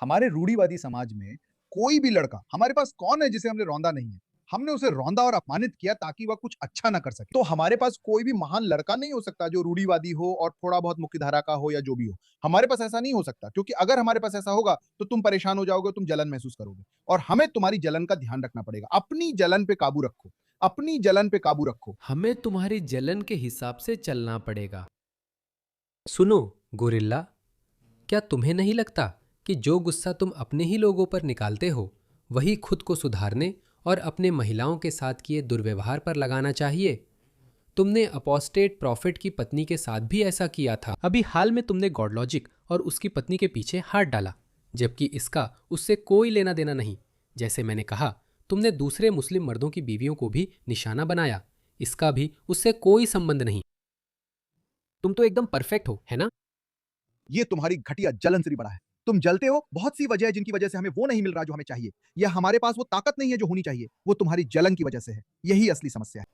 हमारे रूढ़िवादी समाज में कोई भी लड़का, हमारे पास कौन है जिसे हमने रौंदा नहीं है? हमने उसे रौंदा और अपमानित किया ताकि वह कुछ अच्छा ना कर सके। तो हमारे पास कोई भी महान लड़का नहीं हो सकता जो रूढ़िवादी हो और थोड़ा बहुत मुख्यधारा का हो या जो भी हो। हमारे पास ऐसा नहीं हो सकता, क्योंकि अगर हमारे पास ऐसा होगा तो तुम परेशान हो जाओगे, तुम जलन महसूस करोगे, और हमें तुम्हारी जलन का ध्यान रखना पड़ेगा। अपनी जलन पे काबू रखो, अपनी जलन पे काबू रखो। हमें तुम्हारी जलन के हिसाब से चलना पड़ेगा। सुनो गोरिल्ला, क्या तुम्हें नहीं लगता कि जो गुस्सा तुम अपने ही लोगों पर निकालते हो वही खुद को सुधारने और अपने महिलाओं के साथ किए दुर्व्यवहार पर लगाना चाहिए? तुमने अपोस्टेट प्रॉफिट की पत्नी के साथ भी ऐसा किया था। अभी हाल में तुमने गॉड लॉजिक और उसकी पत्नी के पीछे हाथ डाला, जबकि इसका उससे कोई लेना देना नहीं। जैसे मैंने कहा, तुमने दूसरे मुस्लिम मर्दों की बीवियों को भी निशाना बनाया, इसका भी उससे कोई संबंध नहीं। तुम तो एकदम परफेक्ट हो, है ना? ये तुम्हारी घटिया जलन से भी बड़ा है। तुम जलते हो, बहुत सी वजह है जिनकी वजह से हमें वो नहीं मिल रहा जो हमें चाहिए, या हमारे पास वो ताकत नहीं है जो होनी चाहिए। वो तुम्हारी जलन की वजह से है। यही असली समस्या है।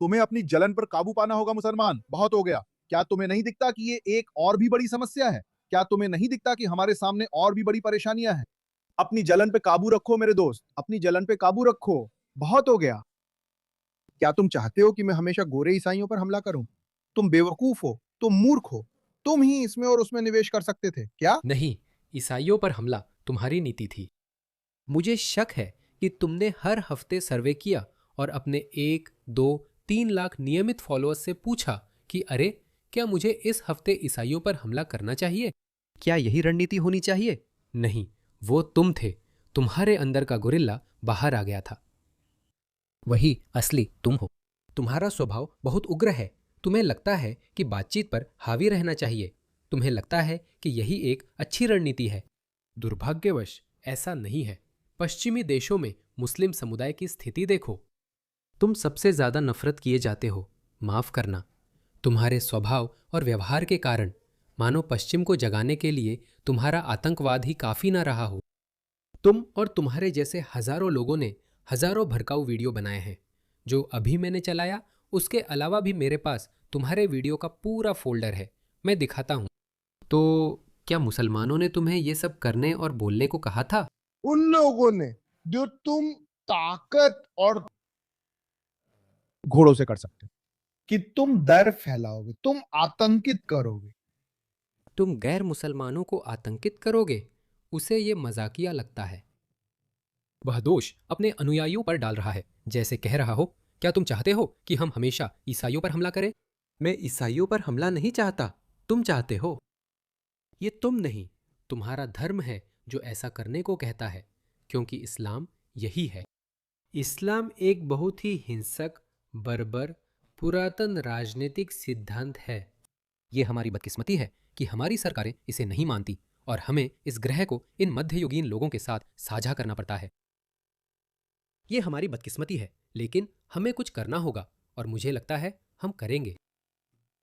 तुम्हें अपनी जलन पर काबू पाना होगा मुसलमान, बहुत हो गया। क्या तुम्हें नहीं दिखता कि ये एक और भी बड़ी समस्या है? क्या तुम्हें नहीं दिखता कि हमारे सामने और भी बड़ी परेशानियां हैं? अपनी जलन पे काबू रखो मेरे दोस्त, अपनी जलन पे काबू रखो। बहुत हो गया। क्या तुम चाहते हो कि मैं हमेशा गोरे ईसाइयों पर हमला करूं? तुम बेवकूफ हो, तुम मूर्ख हो। तुम ही इसमें और उसमें निवेश कर सकते थे क्या? नहीं, ईसाइयों पर हमला तुम्हारी नीति थी। मुझे शक है कि तुमने हर हफ्ते सर्वे किया और अपने 1, 2, 3 लाख नियमित फॉलोअर्स से पूछा कि अरे, क्या मुझे इस हफ्ते ईसाइयों पर हमला करना चाहिए? क्या यही रणनीति होनी चाहिए? नहीं, वो तुम थे। तुम्हारे अंदर का गोरिल्ला बाहर आ गया था। वही असली तुम हो। तुम्हारा स्वभाव बहुत उग्र है। तुम्हें लगता है कि बातचीत पर हावी रहना चाहिए। तुम्हें लगता है कि यही एक अच्छी रणनीति है। दुर्भाग्यवश ऐसा नहीं है। पश्चिमी देशों में मुस्लिम समुदाय की स्थिति देखो। तुम सबसे ज्यादा नफरत किए जाते हो। माफ करना, तुम्हारे स्वभाव और व्यवहार के कारण, मानो पश्चिम को जगाने के लिए तुम्हारा आतंकवाद ही काफी ना रहा हो। तुम और तुम्हारे जैसे हजारों लोगों ने हजारों भड़काऊ वीडियो बनाए हैं। जो अभी मैंने चलाया, उसके अलावा भी मेरे पास तुम्हारे वीडियो का पूरा फोल्डर है। मैं दिखाता हूं। तो क्या मुसलमानों ने तुम्हें ये सब करने और बोलने को कहा था? उन लोगों ने जो तुम ताकत और घोड़ों से कर सकते हो। कि तुम डर फैलाओगे, तुम आतंकित करोगे। तुम गैर मुसलमानों को आतंकित करोगे? उसे ये मजाकिया लगता है। वह दोष अपने अनुयायियों पर डाल रहा है, जैसे कह रहा हो, क्या तुम चाहते हो कि हम हमेशा ईसाइयों पर हमला करें? मैं ईसाइयों पर हमला नहीं चाहता, तुम चाहते हो। ये तुम नहीं, तुम्हारा धर्म है जो ऐसा करने को कहता है, क्योंकि इस्लाम यही है। इस्लाम एक बहुत ही हिंसक, बर्बर, पुरातन राजनीतिक सिद्धांत है। ये हमारी बदकिस्मती है कि हमारी सरकारें इसे नहीं मानती और हमें इस ग्रह को इन मध्ययुगीन लोगों के साथ साझा करना पड़ता है। ये हमारी बदकिस्मती है, लेकिन हमें कुछ करना होगा और मुझे लगता है हम करेंगे।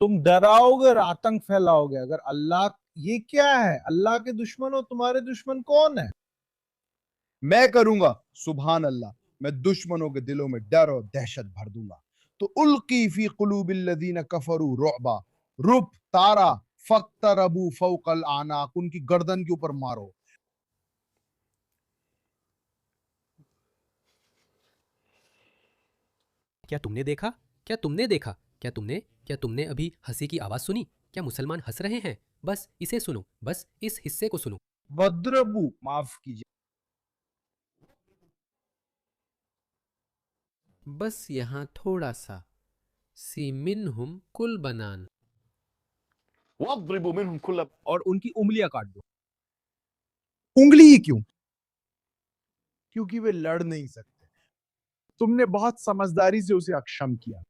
तुम डराओगे और आतंक फैलाओगे। अगर अल्लाह, ये क्या है? अल्लाह के दुश्मन हो, तुम्हारे दुश्मन कौन है? मैं करूंगा, सुभान अल्लाह। मैं दुश्मनों के दिलों में डर और दहशत भर दूंगा। तो उल्की फी कुलूबिल्लज़ीना कफरू रुअबा, रुब तारा फक्तरबू फौकल आनाक, उनकी गर्दन के ऊपर मारो। क्या तुमने देखा? क्या तुमने देखा? क्या तुमने अभी हंसी की आवाज सुनी? क्या मुसलमान हंस रहे हैं? बस इसे सुनो, बस इस हिस्से को सुनो। वद्रबू, माफ कीजिए। बस यहाँ थोड़ा सा। सीमिनहुम कुल बनान। वाद्रिबू मिनहुम कुल्ल, और उनकी उंगलियां काट दो। उंगली ही क्यों? क्योंकि वे लड़ नहीं सकते। तुमने बहुत समझदारी से उसे अक्षम किया।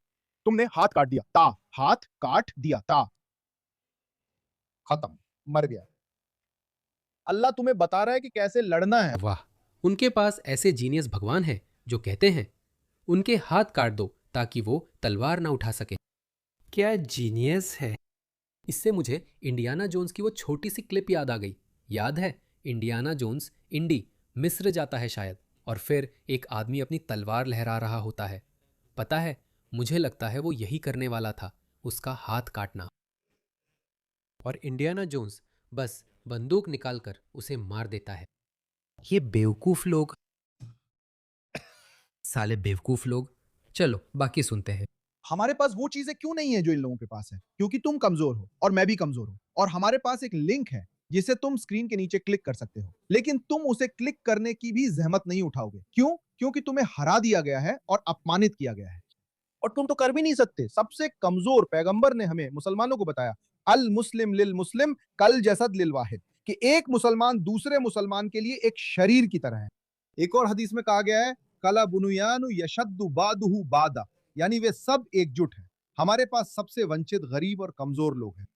तुमने हाथ काट दिया, ता, हाथ काट दिया, ता, खत्म, मर गया। अल्लाह तुम्हें बता रहा है कि कैसे लड़ना है। वाह, उनके पास ऐसे जीनियस भगवान हैं जो कहते हैं उनके हाथ काट दो ताकि वो तलवार ना उठा सके। क्या जीनियस है। इससे मुझे इंडियाना जोन्स की वो छोटी सी क्लिप याद आ गई। याद है, इंडियाना जोन्स इंडी मिस्र जाता है शायद, और फिर एक आदमी अपनी तलवार लहरा रहा होता है। पता है, मुझे लगता है वो यही करने वाला था, उसका हाथ काटना। और इंडियाना जोन्स बस बंदूक निकालकर उसे मार देता है। ये बेवकूफ लोग साले बेवकूफ लोग। चलो बाकी सुनते हैं। हमारे पास वो चीजें क्यों नहीं है जो इन लोगों के पास है? क्योंकि तुम कमजोर हो और मैं भी कमजोर हूं, और हमारे पास एक लिंक है जिसे तुम स्क्रीन के नीचे क्लिक कर सकते हो, लेकिन तुम उसे क्लिक करने की भी जहमत नहीं उठाओगे। क्यों? क्योंकि तुम्हें हरा दिया गया है और अपमानित किया गया है, और तुम तो कर भी नहीं सकते। सबसे कमजोर पैगंबर ने हमें मुसलमानों को बताया, अल मुस्लिम लिल मुस्लिम कल जसद लिल वाहिद, कि एक मुसलमान दूसरे मुसलमान के लिए एक शरीर की तरह है। एक और हदीस में कहा गया है, कला बुनुयानु यशद्दु बादुहु बादा, यानी वे सब एकजुट हैं। हमारे पास सबसे वंचित, गरीब और कमजोर लोग हैं।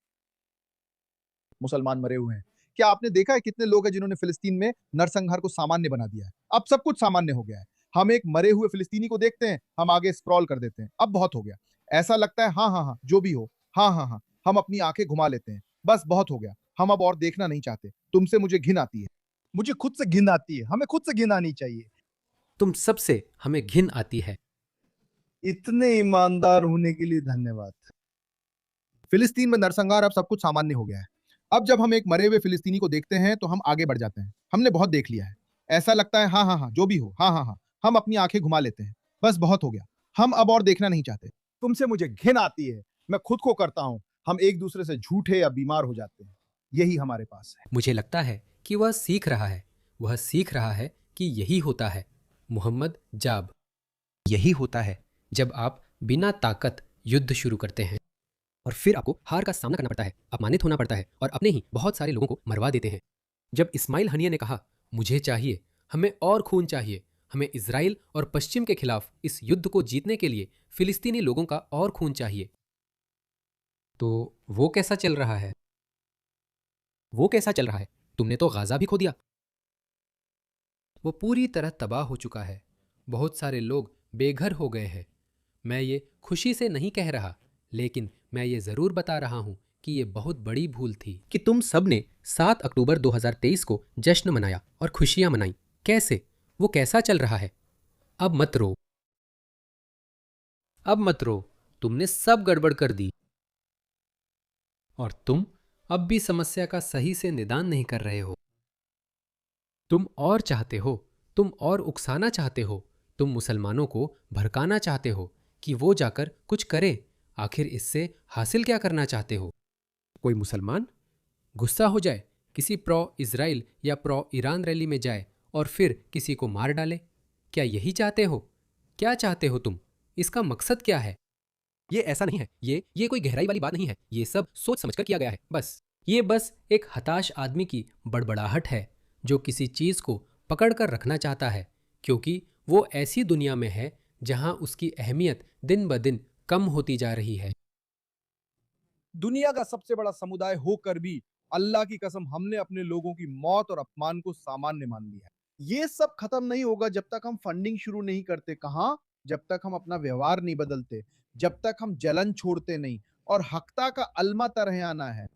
मुसलमान मरे हुए हैं। क्या आपने देखा है कितने लोग हैं जिन्होंने फिलिस्तीन में नरसंहार को सामान्य बना दिया है? अब सब कुछ सामान्य हो गया है। हम एक मरे हुए फिलिस्तीनी को देखते हैं, हम आगे स्क्रॉल कर देते हैं, अब बहुत हो गया। ऐसा लगता है हाँ हाँ हाँ जो भी हो, हाँ हाँ हाँ, हम अपनी आंखें घुमा लेते हैं, बस बहुत हो गया, हम अब और देखना नहीं चाहते। तुमसे मुझे घिन आती है, मुझे खुद से घिन आती है, हमें खुद से घिन आनी चाहिए। तुम सबसे हमें घिन आती है। इतने ईमानदार होने के लिए धन्यवाद। फिलिस्तीन में नरसंहार अब सब कुछ सामान्य हो गया है। अब जब हम एक मरे हुए फिलिस्तीनी को देखते हैं तो हम आगे बढ़ जाते हैं, हमने बहुत देख लिया है। ऐसा लगता है हाँ हाँ हाँ जो भी हो, हाँ हाँ हाँ, हम अपनी आंखें घुमा लेते हैं, बस बहुत हो गया, हम अब और देखना नहीं चाहते। तुमसे मुझे घिन आती है, मैं खुद को करता हूं। हम एक दूसरे से झूठे या बीमार हो जाते हैं। यही हमारे पास है। मुझे लगता है कि वह सीख रहा है। वह सीख रहा है कि यही होता है मोहम्मद जाब। यही होता है जब आप बिना ताकत युद्ध शुरू करते हैं और फिर आपको हार का सामना करना पड़ता है, अपमानित होना पड़ता है और अपने ही बहुत सारे लोगों को मरवा देते हैं। जब इस्माइल हनिया ने कहा मुझे चाहिए, हमें और खून चाहिए, हमें इजराइल और पश्चिम के खिलाफ इस युद्ध को जीतने के लिए फिलिस्तीनी लोगों का और खून चाहिए, तो वो कैसा चल रहा है? वो कैसा चल रहा है? तुमने तो गाजा भी खो दिया। वो पूरी तरह तबाह हो चुका है। बहुत सारे लोग बेघर हो गए हैं। मैं ये खुशी से नहीं कह रहा, लेकिन मैं ये ज़रूर बता रहा हूँ कि ये बहुत बड़ी भूल थी कि तुम सब ने 7 अक्टूबर 2023 को जश्न मनाया और खुशियाँ मनाई। कैसे? वो कैसा चल रहा है? अब मत रो, अब मत रो, तुमने सब गड़बड़ कर दी और तुम अब भी समस्या का सही से निदान नहीं कर रहे हो। तुम और चाहते हो, तुम और उकसाना चाहते हो, तुम मुसलमानों को भड़काना चाहते हो कि वो जाकर कुछ करे। आखिर इससे हासिल क्या करना चाहते हो? कोई मुसलमान गुस्सा हो जाए, किसी प्रो इजराइल या प्रो ईरान रैली में जाए और फिर किसी को मार डाले? क्या यही चाहते हो? क्या चाहते हो तुम? इसका मकसद क्या है? ये ऐसा नहीं है, ये कोई गहराई वाली बात नहीं है। ये सब सोच समझकर किया गया है। ये बस एक हताश आदमी की बड़बड़ाहट है जो किसी चीज को पकड़ कर रखना चाहता है, क्योंकि वो ऐसी दुनिया में है जहां उसकी अहमियत दिन ब दिन कम होती जा रही है। दुनिया का सबसे बड़ा समुदाय होकर भी अल्लाह की कसम हमने अपने लोगों की मौत और अपमान को सामान्य मान लिया है। ये सब खत्म नहीं होगा जब तक हम फंडिंग शुरू नहीं करते। कहां? जब तक हम अपना व्यवहार नहीं बदलते, जब तक हम जलन छोड़ते नहीं और हकता का अलमा तरह आना है।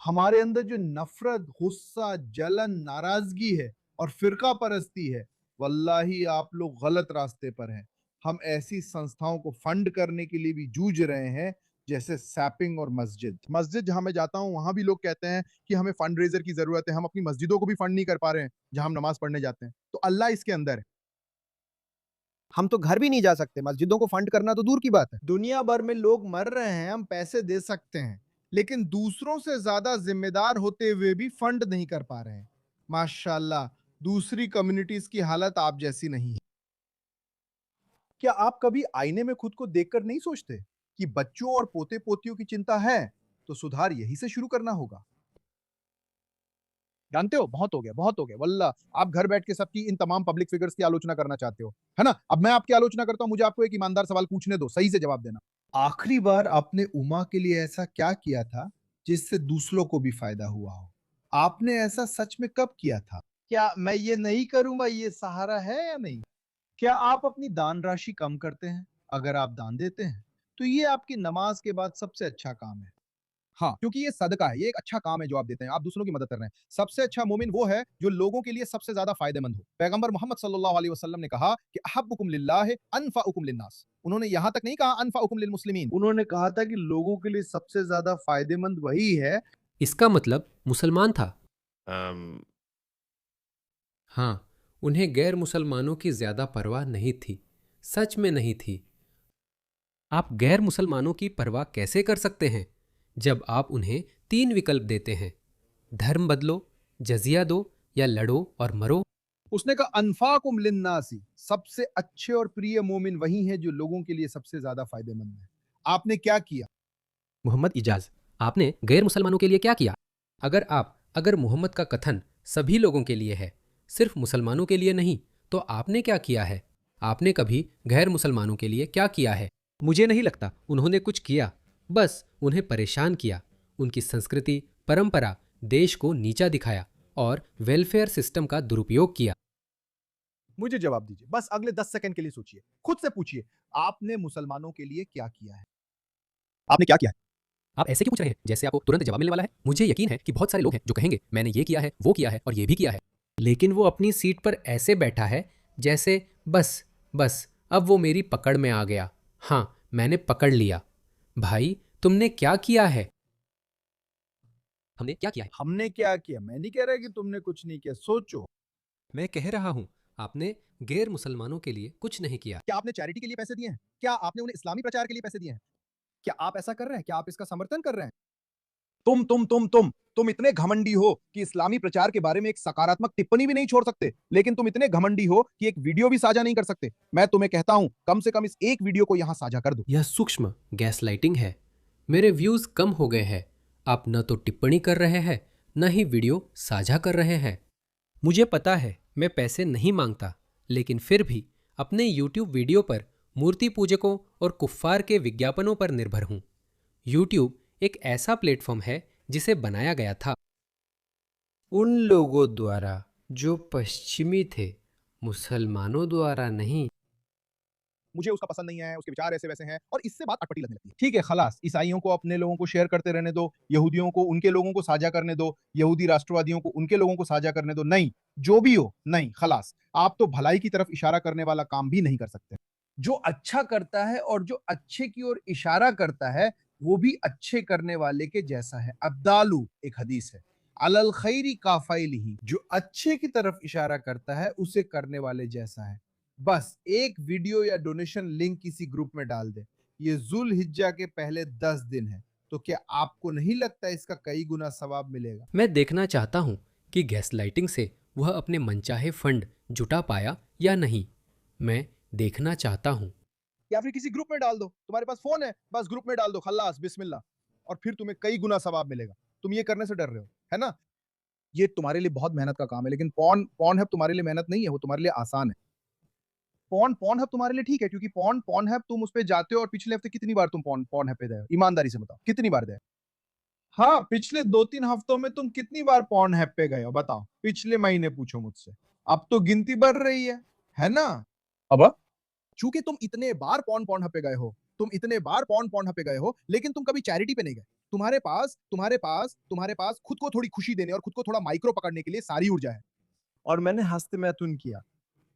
हमारे अंदर जो नफरत, गुस्सा, जलन, नाराजगी है और फिरका परस्ती है, वल्लाही आप लोग गलत रास्ते पर हैं। हम ऐसी संस्थाओं को फंड करने के लिए भी जूझ रहे हैं जैसे सैपिंग और मस्जिद जहां मैं जाता हूं वहां भी लोग कहते हैं कि हमें फंड रेजर की जरूरत है। हम अपनी मस्जिदों को भी फंड नहीं कर पा रहे हैं जहां हम नमाज पढ़ने जाते हैं। तो अल्लाह इसके अंदर है। हम तो घर भी नहीं जा सकते, मस्जिदों को फंड करना तो दूर की बात है। दुनिया भर में लोग मर रहे हैं, हम पैसे दे सकते हैं, लेकिन दूसरों से ज्यादा जिम्मेदार होते हुए भी फंड नहीं कर पा रहे हैं। माशाल्लाह, दूसरी कम्युनिटीज की हालत आप जैसी नहीं है। क्या आप कभी आईने में खुद को देखकर नहीं सोचते कि बच्चों और पोते पोतियों की चिंता है तो सुधार यही से शुरू करना होगा? जानते हो, बहुत हो गया, बहुत हो गया। वल्लाह आप घर बैठ के सबकी इन तमाम पब्लिक फिगर्स की आलोचना करना चाहते हो, है ना? अब मैं आपकी आलोचना करता हूं, मुझे आपको एक ईमानदार सवाल पूछने दो, सही से जवाब देना। आखिरी बार आपने उमा के लिए ऐसा क्या किया था जिससे दूसरों को भी फायदा हुआ हो? आपने ऐसा सच में कब किया था? क्या मैं ये नहीं करूंगा, ये सहारा है या नहीं? क्या आप अपनी दान राशि कम करते हैं? अगर आप दान देते हैं तो ये आपकी नमाज के बाद सबसे अच्छा काम है। हाँ, क्योंकि ये सदका है, ये एक अच्छा काम है जो आप देते हैं, आप दूसरों की मदद कर रहे हैं। सबसे अच्छा मोमिन वो है जो लोगों के लिए सबसे ज्यादा फायदेमंद हो। पैगंबर मोहम्मद सल्लल्लाहु अलैहि वसल्लम ने कहा कि अहब्बुकुम लिल्लाह अनफअकुम लिन्नास। उन्होंने यहां तक नहीं कहा अनफअकुम लिलमुस्लिमीन। उन्होंने कहा था कि लोगों के लिए सबसे ज्यादा फायदेमंद वही है। इसका मतलब मुसलमान था। हाँ, उन्हें गैर मुसलमानों की ज्यादा परवाह नहीं थी, सच में नहीं थी। आप गैर मुसलमानों की परवाह कैसे कर सकते हैं जब आप उन्हें 3 विकल्प देते हैं, धर्म बदलो, जजिया दो या लड़ो और मरो। उसने कहा अनफाकुम लिन्नासी, सबसे अच्छे और प्रिय मोमिन वही हैं जो लोगों के लिए सबसे ज्यादा फायदेमंद है। आपने क्या किया? मोहम्मद इजाज, आपने गैर मुसलमानों के लिए क्या किया? अगर मोहम्मद का कथन सभी लोगों के लिए है, सिर्फ मुसलमानों के लिए नहीं, तो आपने क्या किया है? आपने कभी गैर मुसलमानों के लिए क्या किया है? मुझे नहीं लगता उन्होंने कुछ किया, बस उन्हें परेशान किया, उनकी संस्कृति, परंपरा, देश को नीचा दिखाया और वेलफेयर सिस्टम का दुरुपयोग किया। मुझे जवाब दीजिए, बस अगले 10 सेकंड के लिए सोचिए, खुद से पूछिए, आपने मुसलमानों के लिए क्या किया है? आपने क्या किया है? आप ऐसे क्यों पूछ रहे हैं जैसे आपको तुरंत जवाब मिलने वाला है? मुझे यकीन है कि बहुत सारे लोग हैं जो कहेंगे मैंने ये किया है, वो किया है और ये भी किया है, लेकिन वो अपनी सीट पर ऐसे बैठा है जैसे बस बस अब वो मेरी पकड़ में आ गया, हाँ मैंने पकड़ लिया। भाई तुमने क्या किया है? हमने क्या किया है? हमने क्या किया? मैं नहीं कह रहा कि तुमने कुछ नहीं किया, सोचो। मैं कह रहा हूं आपने गैर मुसलमानों के लिए कुछ नहीं किया। क्या आपने चैरिटी के लिए पैसे दिए हैं? क्या आपने उन्हें इस्लामी प्रचार के लिए पैसे दिए हैं? क्या आप ऐसा कर रहे हैं? क्या आप इसका समर्थन कर रहे हैं? तुम इतने घमंडी हो कि इस्लामी प्रचार के बारे में एक सकारात्मक टिप्पणी भी नहीं छोड़ सकते, लेकिन तुम इतने घमंडी हो कि एक वीडियो भी साझा नहीं कर सकते। मैं तुम्हें कहता हूं, कम से कम इस एक वीडियो को यहां साझा कर दो। यह सूक्ष्म गैसलाइटिंग है। मेरे व्यूज कम हो गए हैं, आप न तो टिप्पणी कर रहे हैं न ही वीडियो साझा कर रहे हैं। मुझे पता है मैं पैसे नहीं मांगता, लेकिन फिर भी अपने YouTube वीडियो पर मूर्ति पूजकों और कुफ्फार के विज्ञापनों पर निर्भर हूं। YouTube एक ऐसा प्लेटफॉर्म है जिसे बनाया गया था उन लोगों द्वारा जो पश्चिमी थे, मुसलमानों द्वारा नहीं। मुझे उसका पसंद नहीं है, उसके विचार ऐसे वैसे हैं और इससे बात अटपटी लगने लगती है। ठीक है, खलास, ईसाइयों को अपने लोगों को शेयर करते रहने दो, यहूदियों को उनके लोगों को साझा करने दो, यहूदी राष्ट्रवादियों को उनके लोगों को साझा करने दो। नहीं, जो भी हो, नहीं, खलास, आप तो भलाई की तरफ इशारा करने वाला काम भी नहीं कर सकते। जो अच्छा करता है और जो अच्छे की ओर इशारा करता है वो भी अच्छे करने वाले के जैसा है। अब्दालू एक हदीस है, अलल खैरी काफाइलिही, जो अच्छे की तरफ इशारा करता है उसे करने वाले जैसा है। बस एक वीडियो या डोनेशन लिंक किसी ग्रुप में डाल दे। ये जुल हिज्जा के पहले 10 दिन है, तो क्या आपको नहीं लगता इसका कई गुना सवाब मिलेगा? मैं देखना चाहता हूं कि गैसलाइटिंग से वह अपने मनचाहे फंड जुटा पाया या नहीं। मैं देखना चाहता हूं। या फिर किसी ग्रुप में डाल दो, तुम्हारे पास फोन है, बस ग्रुप में डाल दो, खल्लास, बिस्मिल्लाह, और फिर तुम्हें कई गुना सवाब मिलेगा। तुम ये करने से डर रहे हो, है ना? ये तुम्हारे लिए बहुत मेहनत का काम है, लेकिन पॉन हब तुम्हारे लिए मेहनत नहीं है, वो तुम्हारे लिए आसान है। पॉन हब तुम्हारे लिए ठीक है, क्योंकि पॉन हब तुम उस पे जाते हो, और पिछले हफ्ते कितनी बार तुम पॉन हब पे गए हो? ईमानदारी से बताओ, कितनी बार गए? हाँ, पिछले 2-3 हफ्तों में तुम कितनी बार पॉर्न हैप पे गए हो बताओ? पिछले महीने पूछो मुझसे, अब तो गिनती बढ़ रही है ना? अब चूंकि तुम इतने बार पॉन हब पे गए हो, तुम इतने बार पॉन हब पे गए हो, लेकिन तुम कभी चैरिटी पे नहीं गए। तुम्हारे पास खुद को थोड़ी खुशी देने और खुद को थोड़ा माइक्रो पकड़ने के लिए सारी ऊर्जा है। और मैंने हस्ते मैथुन किया।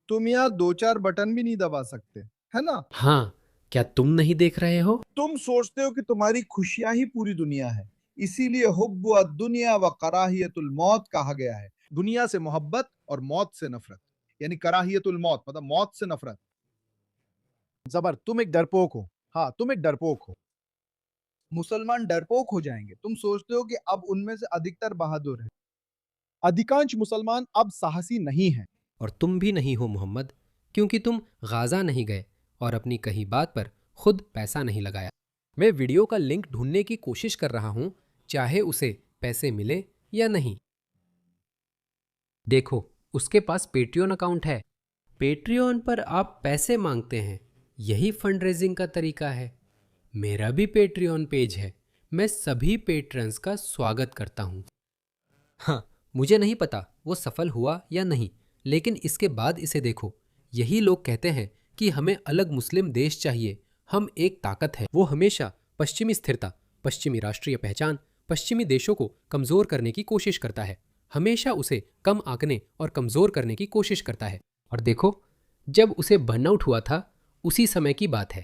तुम यहाँ 2-4 बटन भी नहीं दबा सकते, है ना? हाँ, क्या तुम नहीं देख रहे हो? तुम सोचते हो कि तुम्हारी खुशियां ही पूरी दुनिया है, इसीलिए हुब्बु दुनिया व कराहियतुल मौत कहा गया है। दुनिया से मोहब्बत और मौत से नफरत, यानी कराहियतुल मौत मतलब मौत से नफरत। जबर, तुम एक डरपोक हो। हाँ, तुम एक डरपोक हो। मुसलमान डरपोक हो जाएंगे। तुम सोचते हो कि अब उनमें से अधिकतर बहादुर हैं। अधिकांश मुसलमान अब साहसी नहीं हैं। और तुम भी नहीं हो मोहम्मद, क्योंकि तुम गाजा नहीं गए और अपनी कही बात पर खुद पैसा नहीं लगाया। मैं वीडियो का लिंक ढूंढने की कोशिश कर रहा हूं, चाहे उसे पैसे मिले या नहीं। देखो, उसके पास पेट्रियन अकाउंट है। पेट्रियन पर आप पैसे मांगते हैं, यही फंड रेजिंग का तरीका है। मेरा भी पेट्रियन पेज है, मैं सभी पेट्रन्स का स्वागत करता हूं। हाँ, मुझे नहीं पता वो सफल हुआ या नहीं, लेकिन इसके बाद इसे देखो। यही लोग कहते हैं कि हमें अलग मुस्लिम देश चाहिए, हम एक ताकत है। वो हमेशा पश्चिमी स्थिरता, पश्चिमी राष्ट्रीय पहचान, पश्चिमी देशों को कमज़ोर करने की कोशिश करता है, हमेशा उसे कम आंकने और कमज़ोर करने की कोशिश करता है। और देखो, जब उसे बर्नआउट हुआ था उसी समय की बात है।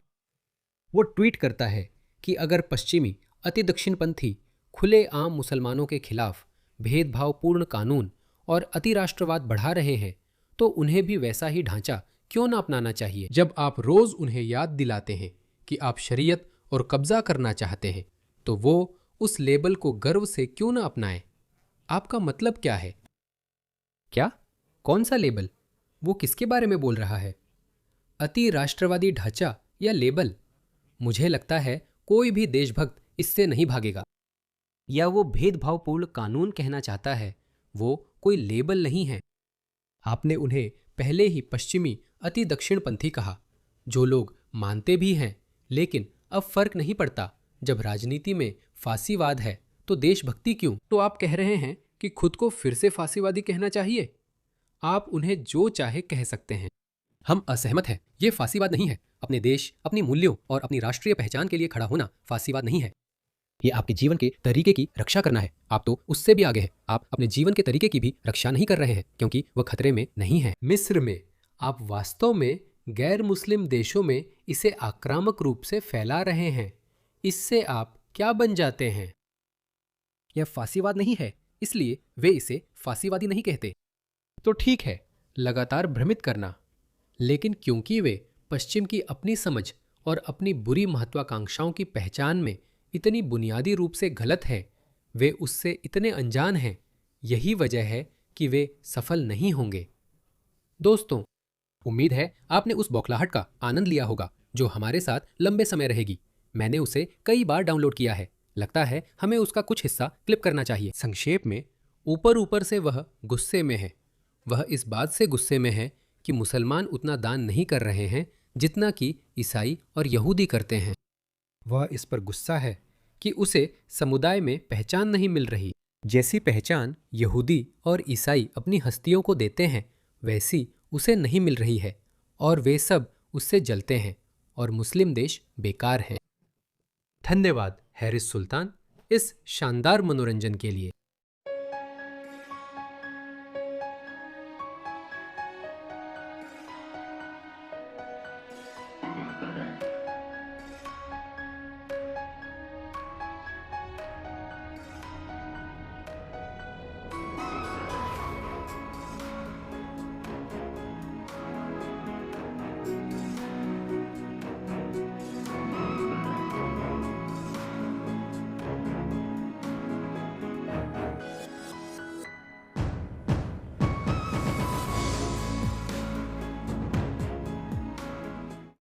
वो ट्वीट करता है कि अगर पश्चिमी अति दक्षिणपंथी खुले आम मुसलमानों के खिलाफ भेदभावपूर्ण कानून और अति राष्ट्रवाद बढ़ा रहे हैं तो उन्हें भी वैसा ही ढांचा क्यों ना अपनाना चाहिए। जब आप रोज उन्हें याद दिलाते हैं कि आप शरीयत और कब्जा करना चाहते हैं, तो वो उस लेबल को गर्व से क्यों ना अपनाएं। आपका मतलब क्या है? क्या? कौन सा लेबल? वो किसके बारे में बोल रहा है? अति राष्ट्रवादी ढांचा या लेबल? मुझे लगता है कोई भी देशभक्त इससे नहीं भागेगा। या वो भेदभावपूर्ण कानून कहना चाहता है, वो कोई लेबल नहीं है। आपने उन्हें पहले ही पश्चिमी अति दक्षिणपंथी कहा, जो लोग मानते भी हैं, लेकिन अब फर्क नहीं पड़ता। जब राजनीति में फांसीवाद है तो देशभक्ति क्यों? तो आप कह रहे हैं कि खुद को फिर से फांसीवादी कहना चाहिए? आप उन्हें जो चाहे कह सकते हैं। हम असहमत हैं। ये फांसीवाद नहीं है। अपने देश, अपनी मूल्यों और अपनी राष्ट्रीय पहचान के लिए खड़ा होना फांसीवाद नहीं है। ये आपके जीवन के तरीके की रक्षा करना है। आप तो उससे भी आगे हैं। आप अपने जीवन के तरीके की भी रक्षा नहीं कर रहे हैं, क्योंकि वह खतरे में नहीं है। मिस्र में आप वास्तव में गैर मुस्लिम देशों में इसे आक्रामक रूप से फैला रहे हैं। इससे आप क्या बन जाते हैं? यह फांसीवाद नहीं है, इसलिए वे इसे फांसीवादी नहीं कहते। तो ठीक है, लगातार भ्रमित करना, लेकिन क्योंकि वे पश्चिम की अपनी समझ और अपनी बुरी महत्वाकांक्षाओं की पहचान में इतनी बुनियादी रूप से गलत है, वे उससे इतने अनजान हैं। यही वजह है कि वे सफल नहीं होंगे। दोस्तों, उम्मीद है आपने उस बौखलाहट का आनंद लिया होगा जो हमारे साथ लंबे समय रहेगी। मैंने उसे कई बार डाउनलोड किया है। लगता है हमें उसका कुछ हिस्सा क्लिप करना चाहिए। संक्षेप में, ऊपर ऊपर से वह गुस्से में है। वह इस बात से गुस्से में है कि मुसलमान उतना दान नहीं कर रहे हैं जितना कि ईसाई और यहूदी करते हैं। वह इस पर गुस्सा है कि उसे समुदाय में पहचान नहीं मिल रही। जैसी पहचान यहूदी और ईसाई अपनी हस्तियों को देते हैं, वैसी उसे नहीं मिल रही है, और वे सब उससे जलते हैं, और मुस्लिम देश बेकार हैं। धन्यवाद हैरिस सुल्तान इस शानदार मनोरंजन के लिए।